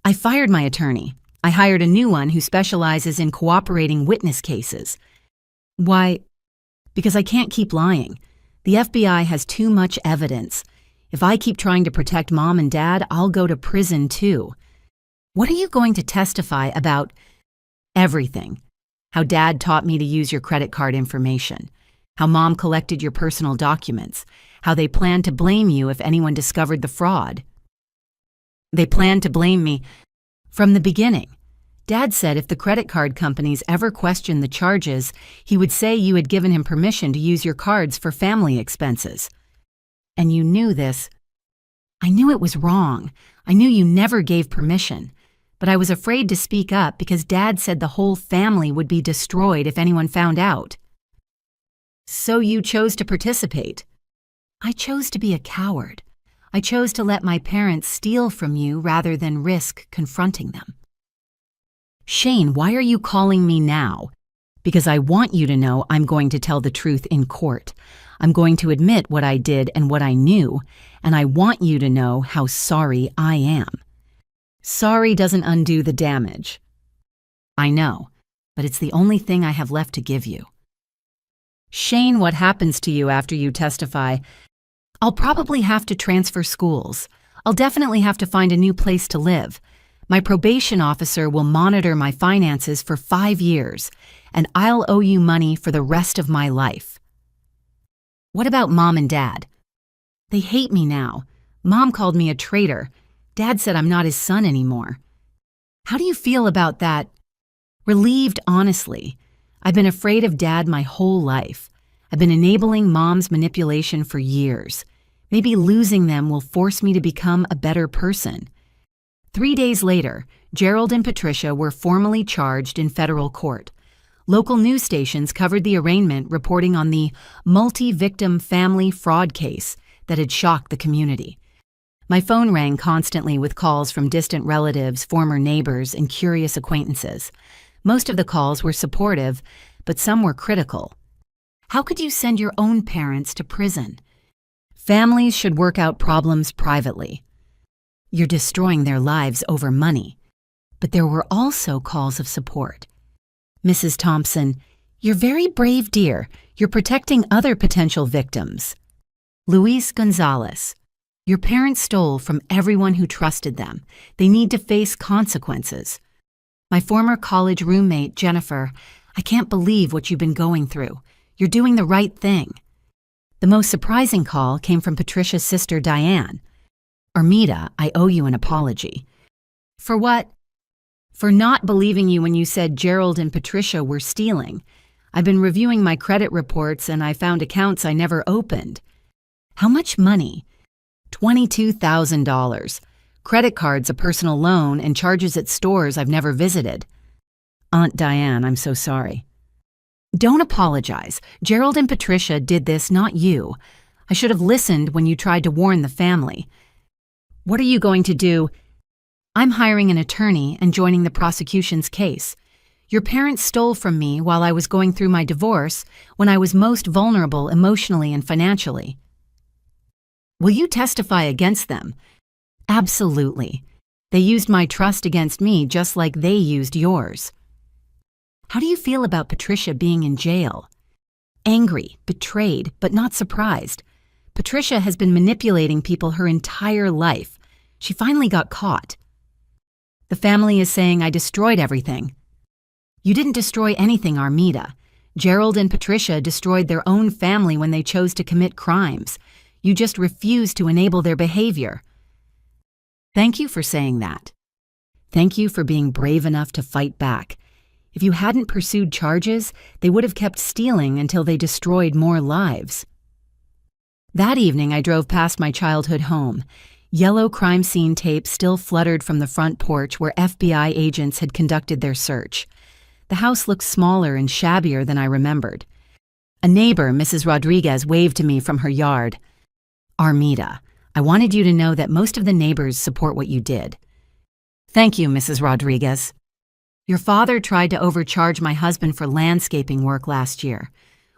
I fired my attorney. I hired a new one who specializes in cooperating witness cases. Why? Because I can't keep lying. The FBI has too much evidence. If I keep trying to protect Mom and Dad, I'll go to prison too. What are you going to testify about? Everything. How Dad taught me to use your credit card information. How Mom collected your personal documents. How they planned to blame you if anyone discovered the fraud. They planned to blame me from the beginning. Dad said if the credit card companies ever questioned the charges, he would say you had given him permission to use your cards for family expenses. And you knew this. I knew it was wrong. I knew you never gave permission. But I was afraid to speak up because Dad said the whole family would be destroyed if anyone found out. So you chose to participate. I chose to be a coward. I chose to let my parents steal from you rather than risk confronting them. Shane, why are you calling me now? Because I want you to know I'm going to tell the truth in court. I'm going to admit what I did and what I knew, and I want you to know how sorry I am. Sorry doesn't undo the damage. I know, but it's the only thing I have left to give you. Shane, what happens to you after you testify? I'll probably have to transfer schools. I'll definitely have to find a new place to live. My probation officer will monitor my finances for 5 years, and I'll owe you money for the rest of my life. What about Mom and Dad? They hate me now. Mom called me a traitor. Dad said I'm not his son anymore. How do you feel about that? Relieved, honestly. I've been afraid of Dad my whole life. I've been enabling Mom's manipulation for years. Maybe losing them will force me to become a better person. 3 days later, Gerald and Patricia were formally charged in federal court. Local news stations covered the arraignment, reporting on the multi-victim family fraud case that had shocked the community. My phone rang constantly with calls from distant relatives, former neighbors, and curious acquaintances. Most of the calls were supportive, but some were critical. How could you send your own parents to prison? Families should work out problems privately. You're destroying their lives over money. But there were also calls of support. Mrs. Thompson, you're very brave, dear. You're protecting other potential victims. Luis Gonzalez, Your parents stole from everyone who trusted them. They need to face consequences. My former college roommate, Jennifer, I can't believe what you've been going through. You're doing the right thing. The most surprising call came from Patricia's sister, Diane. Armida, I owe you an apology. For what? For not believing you when you said Gerald and Patricia were stealing. I've been reviewing my credit reports and I found accounts I never opened. How much money? $22,000. Credit cards, a personal loan, and charges at stores I've never visited. Aunt Diane, I'm so sorry. Don't apologize. Gerald and Patricia did this, not you. I should have listened when you tried to warn the family. What are you going to do? I'm hiring an attorney and joining the prosecution's case. Your parents stole from me while I was going through my divorce when I was most vulnerable emotionally and financially. Will you testify against them? Absolutely. They used my trust against me just like they used yours. How do you feel about Patricia being in jail? Angry, betrayed, but not surprised. Patricia has been manipulating people her entire life. She finally got caught. The family is saying I destroyed everything. You didn't destroy anything, Armida. Gerald and Patricia destroyed their own family when they chose to commit crimes. You just refused to enable their behavior. Thank you for saying that. Thank you for being brave enough to fight back. If you hadn't pursued charges, they would have kept stealing until they destroyed more lives. That evening, I drove past my childhood home. Yellow crime scene tape still fluttered from the front porch where FBI agents had conducted their search. The house looked smaller and shabbier than I remembered. A neighbor, Mrs. Rodriguez, waved to me from her yard. Armida, I wanted you to know that most of the neighbors support what you did. Thank you, Mrs. Rodriguez. Your father tried to overcharge my husband for landscaping work last year.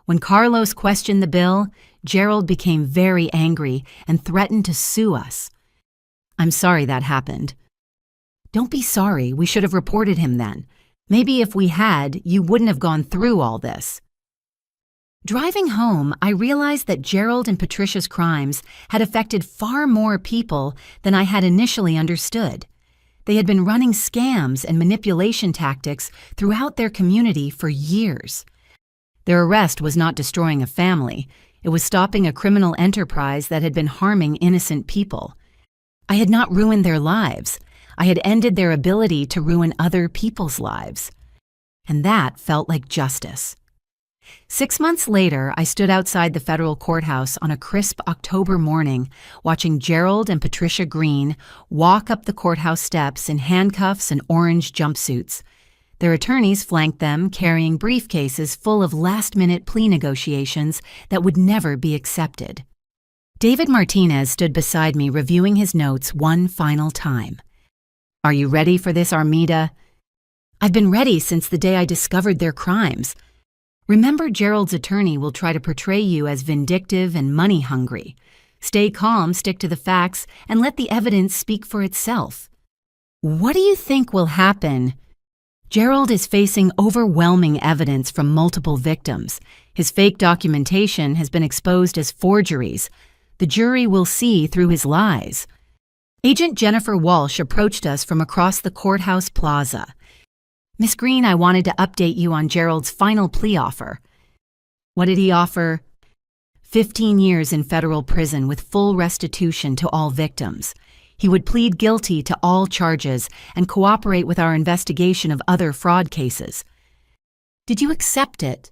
When Carlos questioned the bill, Gerald became very angry and threatened to sue us. I'm sorry that happened. Don't be sorry, we should have reported him then. Maybe if we had, you wouldn't have gone through all this. Driving home, I realized that Gerald and Patricia's crimes had affected far more people than I had initially understood. They had been running scams and manipulation tactics throughout their community for years. Their arrest was not destroying a family. It was stopping a criminal enterprise that had been harming innocent people. I had not ruined their lives. I had ended their ability to ruin other people's lives. And that felt like justice. 6 months later, I stood outside the federal courthouse on a crisp October morning, watching Gerald and Patricia Green walk up the courthouse steps in handcuffs and orange jumpsuits. Their attorneys flanked them, carrying briefcases full of last-minute plea negotiations that would never be accepted. David Martinez stood beside me, reviewing his notes one final time. Are you ready for this, Armida? I've been ready since the day I discovered their crimes. Remember, Gerald's attorney will try to portray you as vindictive and money-hungry. Stay calm, stick to the facts, and let the evidence speak for itself. What do you think will happen? Gerald is facing overwhelming evidence from multiple victims. His fake documentation has been exposed as forgeries. The jury will see through his lies. Agent Jennifer Walsh approached us from across the courthouse plaza. Miss Green, I wanted to update you on Gerald's final plea offer. What did he offer? 15 years in federal prison with full restitution to all victims. He would plead guilty to all charges and cooperate with our investigation of other fraud cases. Did you accept it?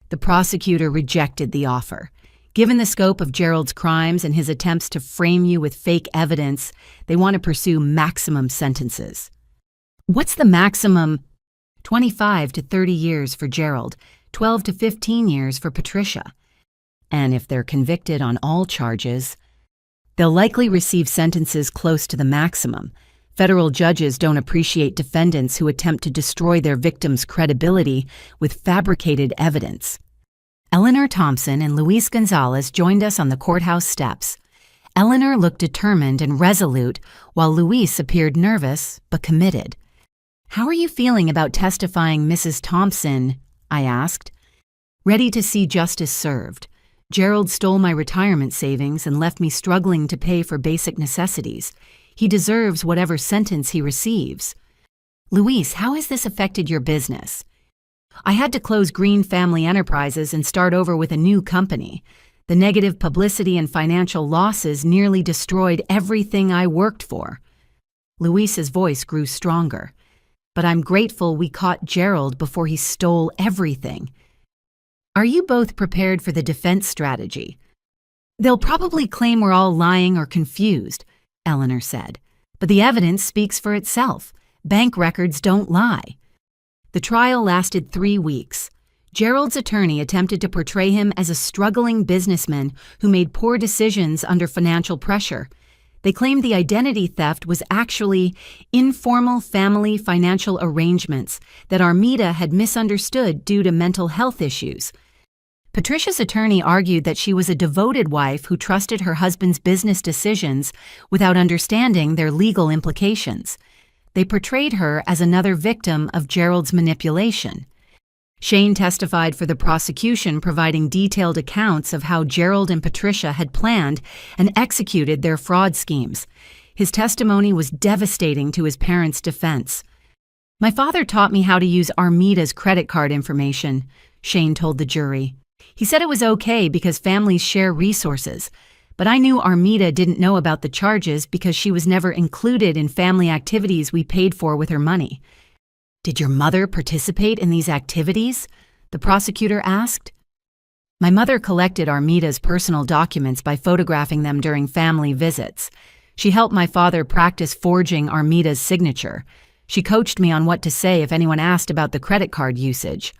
The prosecutor rejected the offer. Given the scope of Gerald's crimes and his attempts to frame you with fake evidence, they want to pursue maximum sentences. What's the maximum? 25 to 30 years for Gerald, 12 to 15 years for Patricia. And if they're convicted on all charges, they'll likely receive sentences close to the maximum. Federal judges don't appreciate defendants who attempt to destroy their victims' credibility with fabricated evidence. Eleanor Thompson and Luis Gonzalez joined us on the courthouse steps. Eleanor looked determined and resolute, while Luis appeared nervous but committed. How are you feeling about testifying, Mrs. Thompson? I asked. Ready to see justice served. Gerald stole my retirement savings and left me struggling to pay for basic necessities. He deserves whatever sentence he receives. Luis, how has this affected your business? I had to close Green Family Enterprises and start over with a new company. The negative publicity and financial losses nearly destroyed everything I worked for. Luis's voice grew stronger. But I'm grateful we caught Gerald before he stole everything. Are you both prepared for the defense strategy? They'll probably claim we're all lying or confused, Eleanor said. But the evidence speaks for itself. Bank records don't lie. The trial lasted 3 weeks. Gerald's attorney attempted to portray him as a struggling businessman who made poor decisions under financial pressure. They claimed the identity theft was actually informal family financial arrangements that Armida had misunderstood due to mental health issues. Patricia's attorney argued that she was a devoted wife who trusted her husband's business decisions without understanding their legal implications. They portrayed her as another victim of Gerald's manipulation. Shane testified for the prosecution, providing detailed accounts of how Gerald and Patricia had planned and executed their fraud schemes. His testimony was devastating to his parents' defense. "My father taught me how to use Armida's credit card information," Shane told the jury. "He said it was okay because families share resources, but I knew Armida didn't know about the charges because she was never included in family activities we paid for with her money." "Did your mother participate in these activities?" the prosecutor asked. "My mother collected Armida's personal documents by photographing them during family visits. She helped my father practice forging Armida's signature. She coached me on what to say if anyone asked about the credit card usage."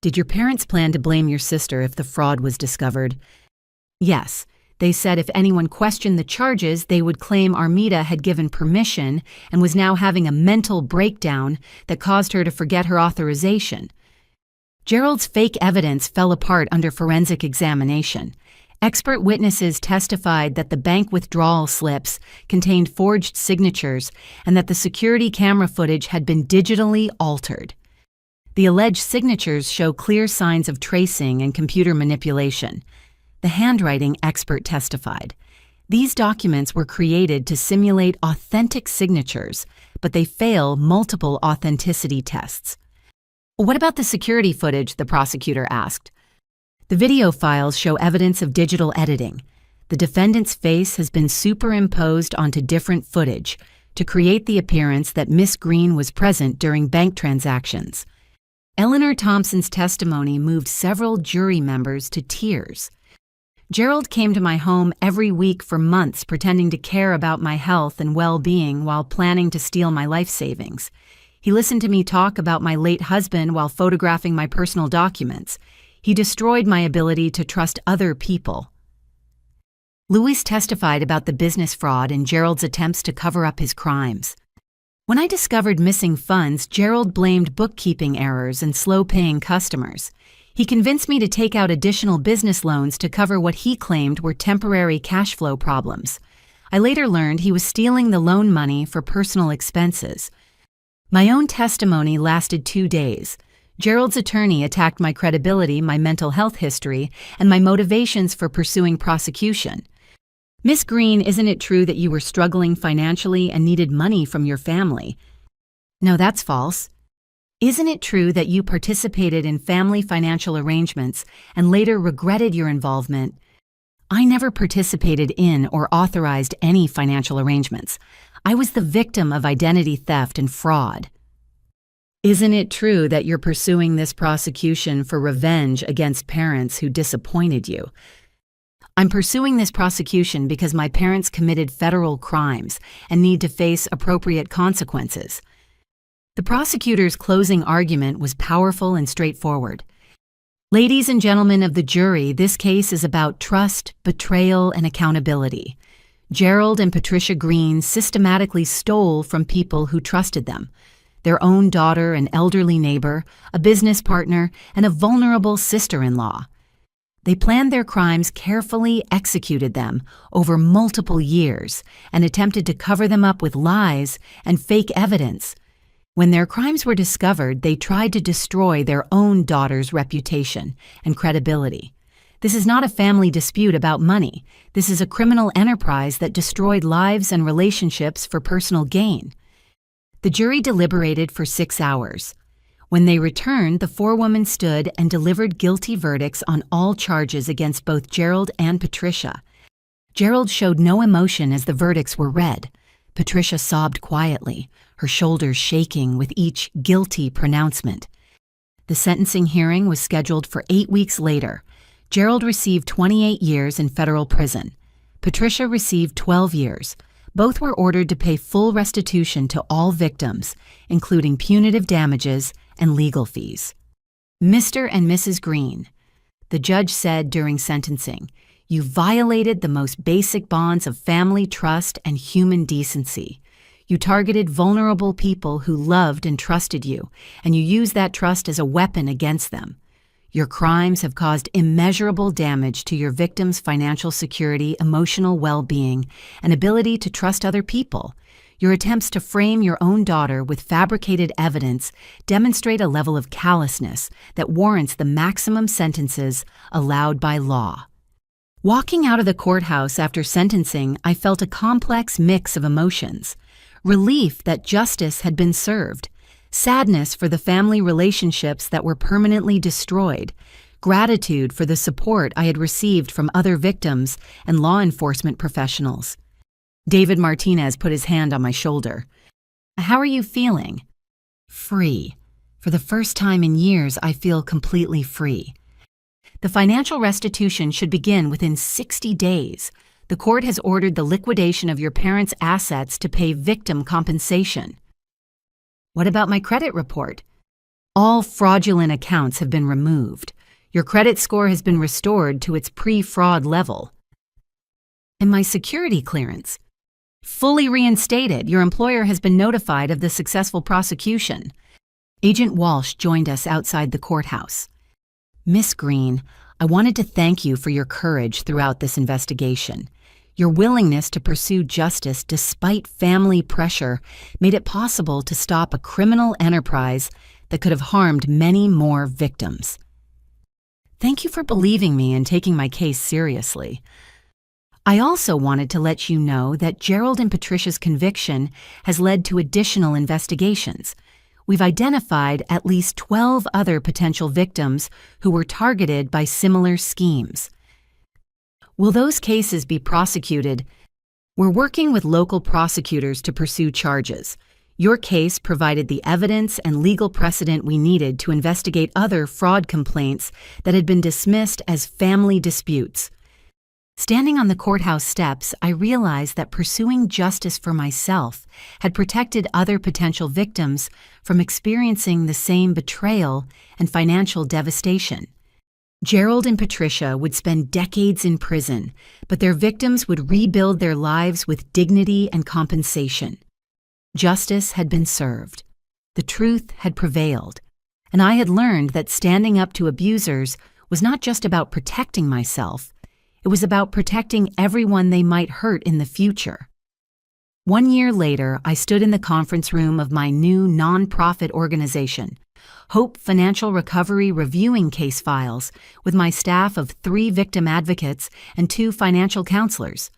"Did your parents plan to blame your sister if the fraud was discovered?" "Yes. They said if anyone questioned the charges, they would claim Armida had given permission and was now having a mental breakdown that caused her to forget her authorization." Gerald's fake evidence fell apart under forensic examination. Expert witnesses testified that the bank withdrawal slips contained forged signatures and that the security camera footage had been digitally altered. The alleged signatures show clear signs of tracing and computer manipulation. The handwriting expert testified. These documents were created to simulate authentic signatures, but they fail multiple authenticity tests. "What about the security footage?" the prosecutor asked. "The video files show evidence of digital editing. The defendant's face has been superimposed onto different footage to create the appearance that Miss Green was present during bank transactions." Eleanor Thompson's testimony moved several jury members to tears. "Gerald came to my home every week for months pretending to care about my health and well-being while planning to steal my life savings. He listened to me talk about my late husband while photographing my personal documents. He destroyed my ability to trust other people." Luis testified about the business fraud and Gerald's attempts to cover up his crimes. "When I discovered missing funds, Gerald blamed bookkeeping errors and slow-paying customers. He convinced me to take out additional business loans to cover what he claimed were temporary cash flow problems. I later learned he was stealing the loan money for personal expenses. My own testimony lasted 2 days. Gerald's attorney attacked my credibility, my mental health history, and my motivations for pursuing prosecution. Miss Green, isn't it true that you were struggling financially and needed money from your family?" "No, that's false." "Isn't it true that you participated in family financial arrangements and later regretted your involvement?" "I never participated in or authorized any financial arrangements. I was the victim of identity theft and fraud." "Isn't it true that you're pursuing this prosecution for revenge against parents who disappointed you?" "I'm pursuing this prosecution because my parents committed federal crimes and need to face appropriate consequences." The prosecutor's closing argument was powerful and straightforward. "Ladies and gentlemen of the jury, this case is about trust, betrayal, and accountability. Gerald and Patricia Green systematically stole from people who trusted them: their own daughter, an elderly neighbor, a business partner, and a vulnerable sister-in-law. They planned their crimes carefully, executed them over multiple years, and attempted to cover them up with lies and fake evidence. When their crimes were discovered, they tried to destroy their own daughter's reputation and credibility. This is not a family dispute about money. This is a criminal enterprise that destroyed lives and relationships for personal gain. The jury deliberated for 6 hours. When they returned, the four women stood and delivered guilty verdicts on all charges against both Gerald and Patricia. Gerald showed no emotion as the verdicts were read. Patricia sobbed quietly, her shoulders shaking with each guilty pronouncement. The sentencing hearing was scheduled for 8 weeks later. Gerald received 28 years in federal prison. Patricia received 12 years. Both were ordered to pay full restitution to all victims, including punitive damages and legal fees. Mr. and Mrs. Green, the judge said during sentencing, "You violated the most basic bonds of family trust and human decency. You targeted vulnerable people who loved and trusted you, and you used that trust as a weapon against them. Your crimes have caused immeasurable damage to your victims' financial security, emotional well-being, and ability to trust other people. Your attempts to frame your own daughter with fabricated evidence demonstrate a level of callousness that warrants the maximum sentences allowed by law." Walking out of the courthouse after sentencing, I felt a complex mix of emotions. Relief that justice had been served, sadness for the family relationships that were permanently destroyed, gratitude for the support I had received from other victims and law enforcement professionals. David Martinez put his hand on my shoulder. "How are you feeling?" "Free. For the first time in years, I feel completely free." "The financial restitution should begin within 60 days. The court has ordered the liquidation of your parents' assets to pay victim compensation." "What about my credit report?" "All fraudulent accounts have been removed. Your credit score has been restored to its pre-fraud level." "And my security clearance?" "Fully reinstated. Your employer has been notified of the successful prosecution." Agent Walsh joined us outside the courthouse. "Miss Green, I wanted to thank you for your courage throughout this investigation. Your willingness to pursue justice despite family pressure made it possible to stop a criminal enterprise that could have harmed many more victims." "Thank you for believing me and taking my case seriously. I also wanted to let you know that Gerald and Patricia's conviction has led to additional investigations. We've identified at least 12 other potential victims who were targeted by similar schemes. Will those cases be prosecuted? We're working with local prosecutors to pursue charges. Your case provided the evidence and legal precedent we needed to investigate other fraud complaints that had been dismissed as family disputes." Standing on the courthouse steps, I realized that pursuing justice for myself had protected other potential victims from experiencing the same betrayal and financial devastation. Gerald and Patricia would spend decades in prison, but their victims would rebuild their lives with dignity and compensation. Justice had been served. The truth had prevailed, and I had learned that standing up to abusers was not just about protecting myself. It was about protecting everyone they might hurt in the future. 1 year later, I stood in the conference room of my new nonprofit organization, Hope Financial Recovery, reviewing case files with my staff of 3 victim advocates and 2 financial counselors.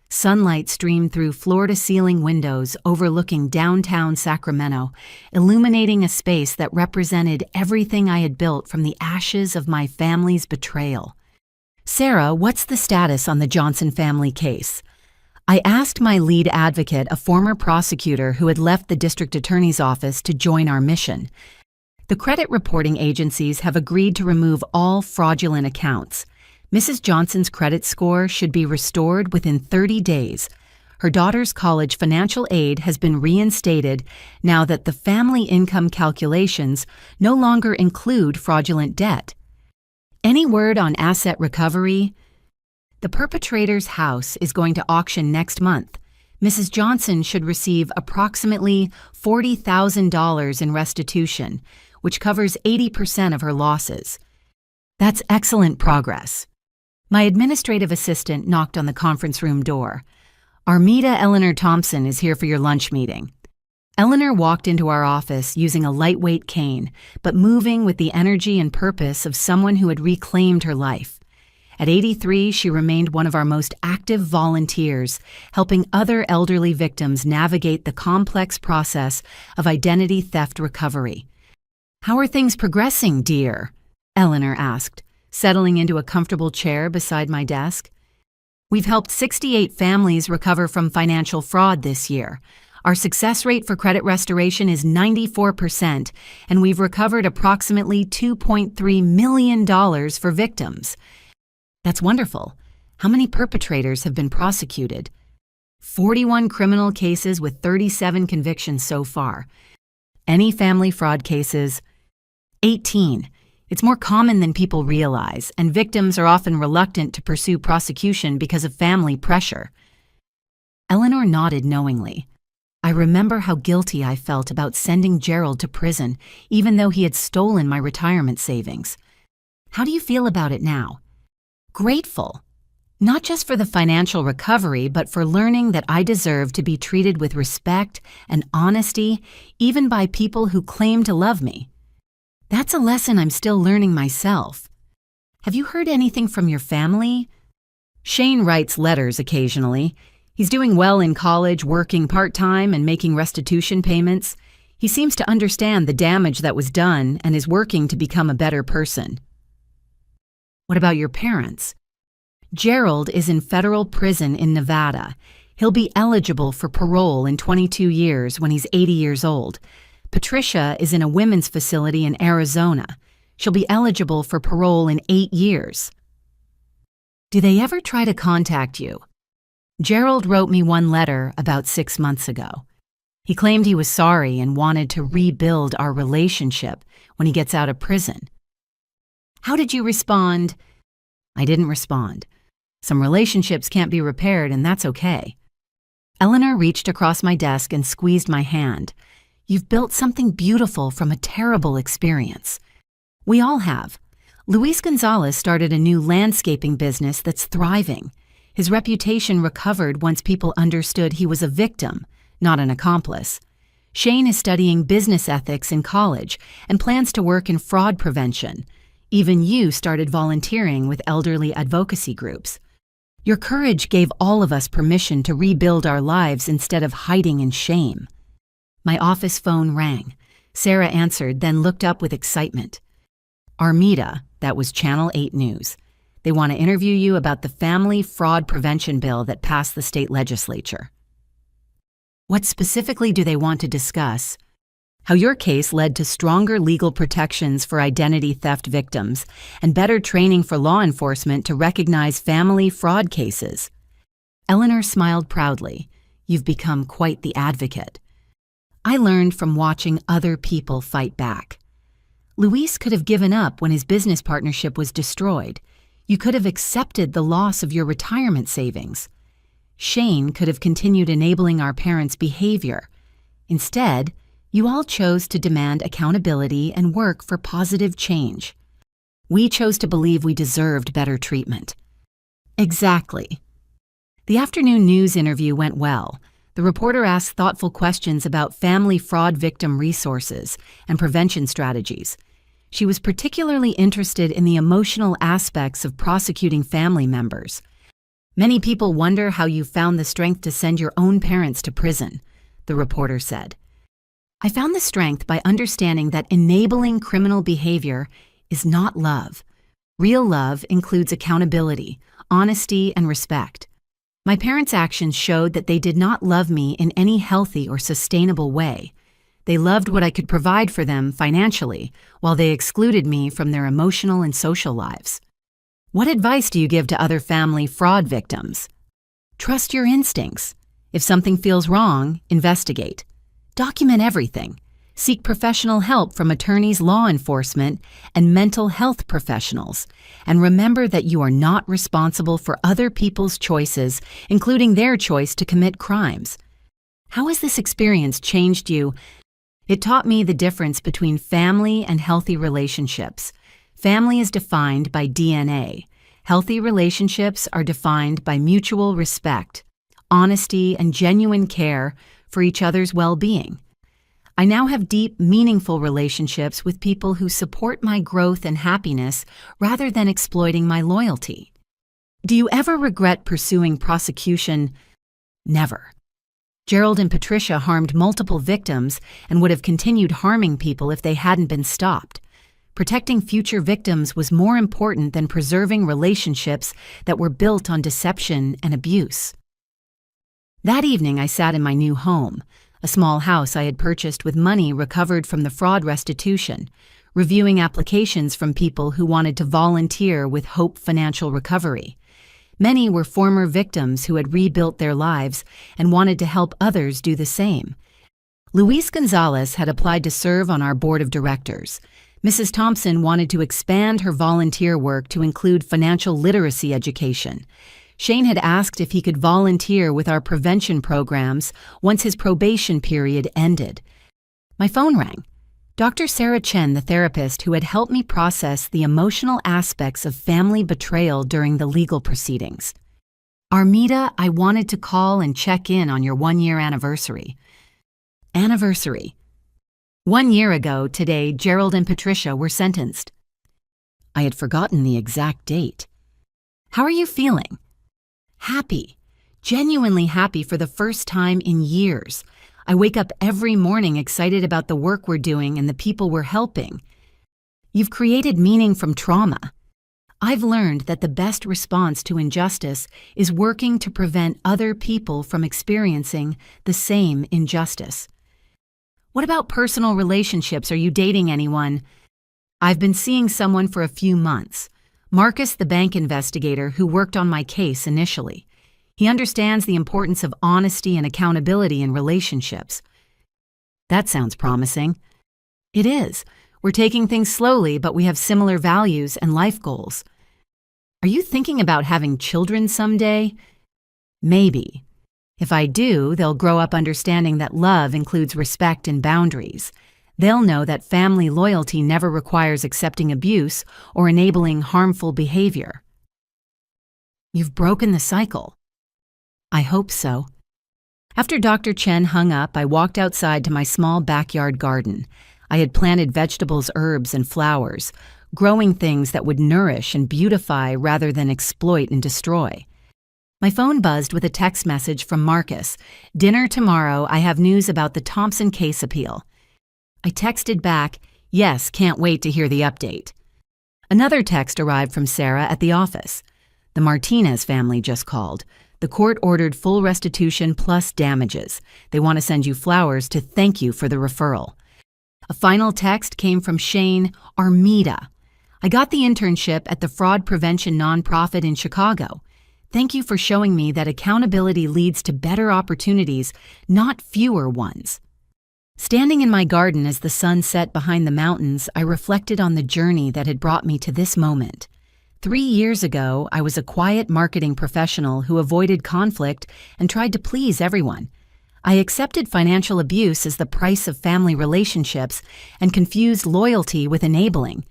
Sunlight streamed through floor-to-ceiling windows overlooking downtown Sacramento, illuminating a space that represented everything I had built from the ashes of my family's betrayal. "Sarah, what's the status on the Johnson family case?" I asked my lead advocate, a former prosecutor who had left the district attorney's office to join our mission. "The credit reporting agencies have agreed to remove all fraudulent accounts. Mrs. Johnson's credit score should be restored within 30 days. Her daughter's college financial aid has been reinstated now that the family income calculations no longer include fraudulent debt. Any word on asset recovery?" "The perpetrator's house is going to auction next month. Mrs. Johnson should receive approximately $40,000 in restitution, which covers 80% of her losses." "That's excellent progress." My administrative assistant knocked on the conference room door. "Armida Eleanor Thompson is here for your lunch meeting." Eleanor walked into our office using a lightweight cane, but moving with the energy and purpose of someone who had reclaimed her life. At 83, she remained one of our most active volunteers, helping other elderly victims navigate the complex process of identity theft recovery. "How are things progressing, dear?" Eleanor asked, settling into a comfortable chair beside my desk. "We've helped 68 families recover from financial fraud this year. Our success rate for credit restoration is 94%, and we've recovered approximately $2.3 million for victims." "That's wonderful. How many perpetrators have been prosecuted?" 41 criminal cases with 37 convictions so far. "Any family fraud cases?" 18. It's more common than people realize, and victims are often reluctant to pursue prosecution because of family pressure. Eleanor nodded knowingly. I remember how guilty I felt about sending Gerald to prison, even though he had stolen my retirement savings. "How do you feel about it now?" "Grateful. Not just for the financial recovery, but for learning that I deserve to be treated with respect and honesty, even by people who claim to love me. That's a lesson I'm still learning myself." "Have you heard anything from your family?" "Shane writes letters occasionally. He's doing well in college, working part-time and making restitution payments. He seems to understand the damage that was done and is working to become a better person." "What about your parents?" "Gerald is in federal prison in Nevada. He'll be eligible for parole in 22 years when he's 80 years old. Patricia is in a women's facility in Arizona. She'll be eligible for parole in 8 years. "Do they ever try to contact you?" "Gerald wrote me one letter about 6 months ago. He claimed he was sorry and wanted to rebuild our relationship when he gets out of prison." "How did you respond?" "I didn't respond. Some relationships can't be repaired, and that's okay." Eleanor reached across my desk and squeezed my hand. "You've built something beautiful from a terrible experience." "We all have. Luis Gonzalez started a new landscaping business that's thriving. His reputation recovered once people understood he was a victim, not an accomplice. Shane is studying business ethics in college and plans to work in fraud prevention. Even you started volunteering with elderly advocacy groups. Your courage gave all of us permission to rebuild our lives instead of hiding in shame." My office phone rang. Sarah answered, then looked up with excitement. "Armida, that was Channel 8 News. They want to interview you about the family fraud prevention bill that passed the state legislature." "What specifically do they want to discuss?" "How your case led to stronger legal protections for identity theft victims and better training for law enforcement to recognize family fraud cases." Eleanor smiled proudly. "You've become quite the advocate." "I learned from watching other people fight back. Luis could have given up when his business partnership was destroyed. You could have accepted the loss of your retirement savings. Shane could have continued enabling our parents' behavior. Instead, you all chose to demand accountability and work for positive change. We chose to believe we deserved better treatment." "Exactly." The afternoon news interview went well. The reporter asked thoughtful questions about family fraud victim resources and prevention strategies. She was particularly interested in the emotional aspects of prosecuting family members. "Many people wonder how you found the strength to send your own parents to prison," the reporter said. "I found the strength by understanding that enabling criminal behavior is not love. Real love includes accountability, honesty, and respect. My parents' actions showed that they did not love me in any healthy or sustainable way. They loved what I could provide for them financially, while they excluded me from their emotional and social lives." "What advice do you give to other family fraud victims?" "Trust your instincts. If something feels wrong, investigate. Document everything. Seek professional help from attorneys, law enforcement, and mental health professionals. And remember that you are not responsible for other people's choices, including their choice to commit crimes." "How has this experience changed you?" "It taught me the difference between family and healthy relationships. Family is defined by DNA. Healthy relationships are defined by mutual respect, honesty, and genuine care for each other's well-being. I now have deep, meaningful relationships with people who support my growth and happiness rather than exploiting my loyalty." Do you ever regret pursuing prosecution? Never. Gerald and Patricia harmed multiple victims and would have continued harming people if they hadn't been stopped. Protecting future victims was more important than preserving relationships that were built on deception and abuse. That evening, I sat in my new home, a small house I had purchased with money recovered from the fraud restitution, reviewing applications from people who wanted to volunteer with Hope Financial Recovery. Many were former victims who had rebuilt their lives and wanted to help others do the same. Luis Gonzalez had applied to serve on our board of directors. Mrs. Thompson wanted to expand her volunteer work to include financial literacy education. Shane had asked if he could volunteer with our prevention programs once his probation period ended. My phone rang. Dr. Sarah Chen, the therapist who had helped me process the emotional aspects of family betrayal during the legal proceedings. Armida, I wanted to call and check in on your 1-year anniversary. Anniversary. 1 year ago today, Gerald and Patricia were sentenced. I had forgotten the exact date. How are you feeling? Happy. Genuinely happy for the first time in years. I wake up every morning excited about the work we're doing and the people we're helping. You've created meaning from trauma. I've learned that the best response to injustice is working to prevent other people from experiencing the same injustice. What about personal relationships? Are you dating anyone? I've been seeing someone for a few months. Marcus, the bank investigator who worked on my case initially. He understands the importance of honesty and accountability in relationships. That sounds promising. It is. We're taking things slowly, but we have similar values and life goals. Are you thinking about having children someday? Maybe. If I do, they'll grow up understanding that love includes respect and boundaries. They'll know that family loyalty never requires accepting abuse or enabling harmful behavior. You've broken the cycle. I hope so. After Dr. Chen hung up, I walked outside to my small backyard garden. I had planted vegetables, herbs, and flowers, growing things that would nourish and beautify rather than exploit and destroy. My phone buzzed with a text message from Marcus. Dinner tomorrow, I have news about the Thompson case appeal. I texted back, yes, can't wait to hear the update. Another text arrived from Sarah at the office. The Martinez family just called. The court ordered full restitution plus damages. They want to send you flowers to thank you for the referral. A final text came from Shane, Armida. I got the internship at the fraud prevention nonprofit in Chicago. Thank you for showing me that accountability leads to better opportunities, not fewer ones. Standing in my garden as the sun set behind the mountains, I reflected on the journey that had brought me to this moment. 3 years ago, I was a quiet marketing professional who avoided conflict and tried to please everyone. I accepted financial abuse as the price of family relationships and confused loyalty with enabling.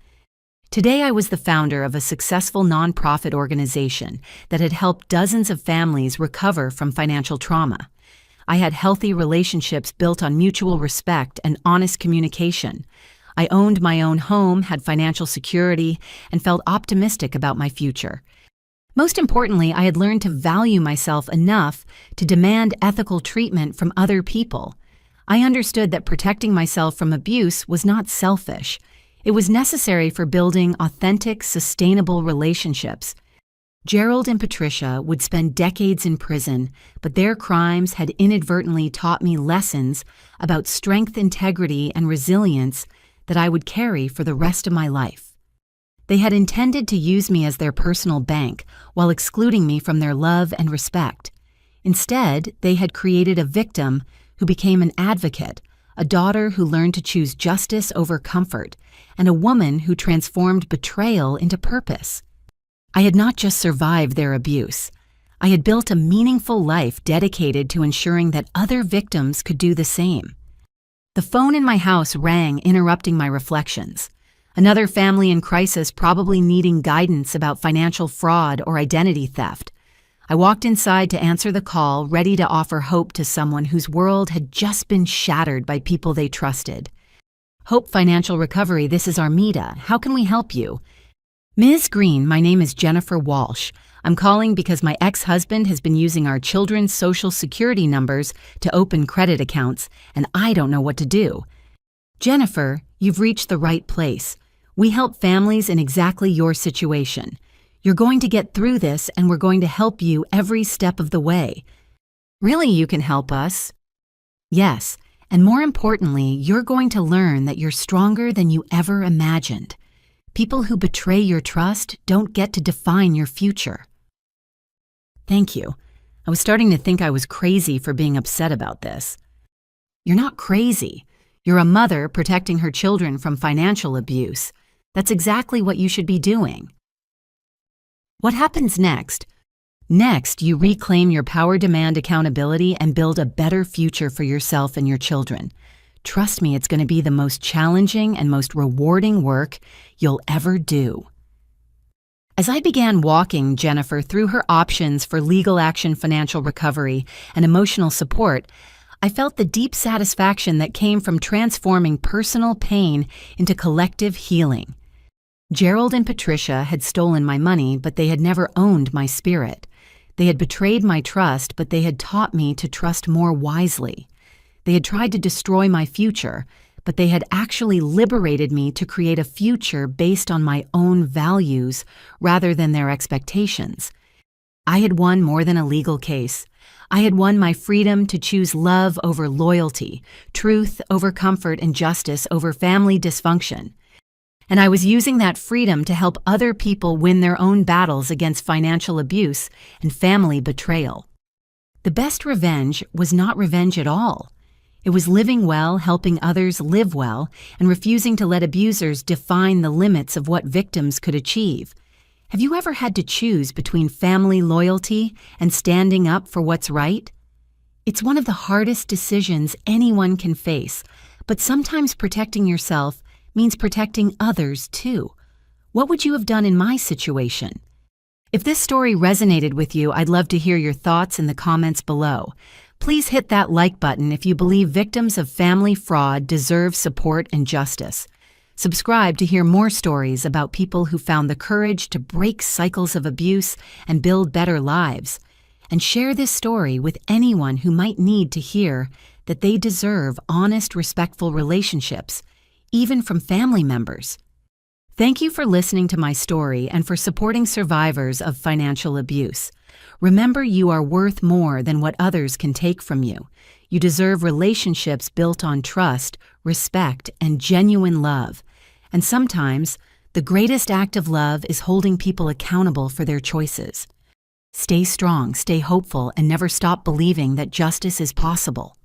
Today, I was the founder of a successful nonprofit organization that had helped dozens of families recover from financial trauma. I had healthy relationships built on mutual respect and honest communication. I owned my own home, had financial security, and felt optimistic about my future. Most importantly, I had learned to value myself enough to demand ethical treatment from other people. I understood that protecting myself from abuse was not selfish. It was necessary for building authentic, sustainable relationships. Gerald and Patricia would spend decades in prison, but their crimes had inadvertently taught me lessons about strength, integrity, and resilience that I would carry for the rest of my life. They had intended to use me as their personal bank while excluding me from their love and respect. Instead, they had created a victim who became an advocate, a daughter who learned to choose justice over comfort, and a woman who transformed betrayal into purpose. I had not just survived their abuse. I had built a meaningful life dedicated to ensuring that other victims could do the same. The phone in my house rang, interrupting my reflections. Another family in crisis, probably needing guidance about financial fraud or identity theft. I walked inside to answer the call, ready to offer hope to someone whose world had just been shattered by people they trusted. Hope Financial Recovery, this is Armida. How can we help you? Ms. Green, my name is Jennifer Walsh. I'm calling because my ex-husband has been using our children's social security numbers to open credit accounts, and I don't know what to do. Jennifer, you've reached the right place. We help families in exactly your situation. You're going to get through this, and we're going to help you every step of the way. Really, you can help us? Yes, and more importantly, you're going to learn that you're stronger than you ever imagined. People who betray your trust don't get to define your future. Thank you. I was starting to think I was crazy for being upset about this. You're not crazy. You're a mother protecting her children from financial abuse. That's exactly what you should be doing. What happens next? Next, you reclaim your power, demand accountability, and build a better future for yourself and your children. Trust me, it's going to be the most challenging and most rewarding work you'll ever do. As I began walking Jennifer through her options for legal action, financial recovery, and emotional support, I felt the deep satisfaction that came from transforming personal pain into collective healing. Gerald and Patricia had stolen my money, but they had never owned my spirit. They had betrayed my trust, but they had taught me to trust more wisely. They had tried to destroy my future, but they had actually liberated me to create a future based on my own values rather than their expectations. I had won more than a legal case. I had won my freedom to choose love over loyalty, truth over comfort, and justice over family dysfunction. And I was using that freedom to help other people win their own battles against financial abuse and family betrayal. The best revenge was not revenge at all. It was living well, helping others live well, and refusing to let abusers define the limits of what victims could achieve. Have you ever had to choose between family loyalty and standing up for what's right? It's one of the hardest decisions anyone can face, but sometimes protecting yourself means protecting others too. What would you have done in my situation? If this story resonated with you, I'd love to hear your thoughts in the comments below. Please hit that like button if you believe victims of family fraud deserve support and justice. Subscribe to hear more stories about people who found the courage to break cycles of abuse and build better lives. And share this story with anyone who might need to hear that they deserve honest, respectful relationships, even from family members. Thank you for listening to my story and for supporting survivors of financial abuse. Remember, you are worth more than what others can take from you. You deserve relationships built on trust, respect, and genuine love. And sometimes, the greatest act of love is holding people accountable for their choices. Stay strong, stay hopeful, and never stop believing that justice is possible.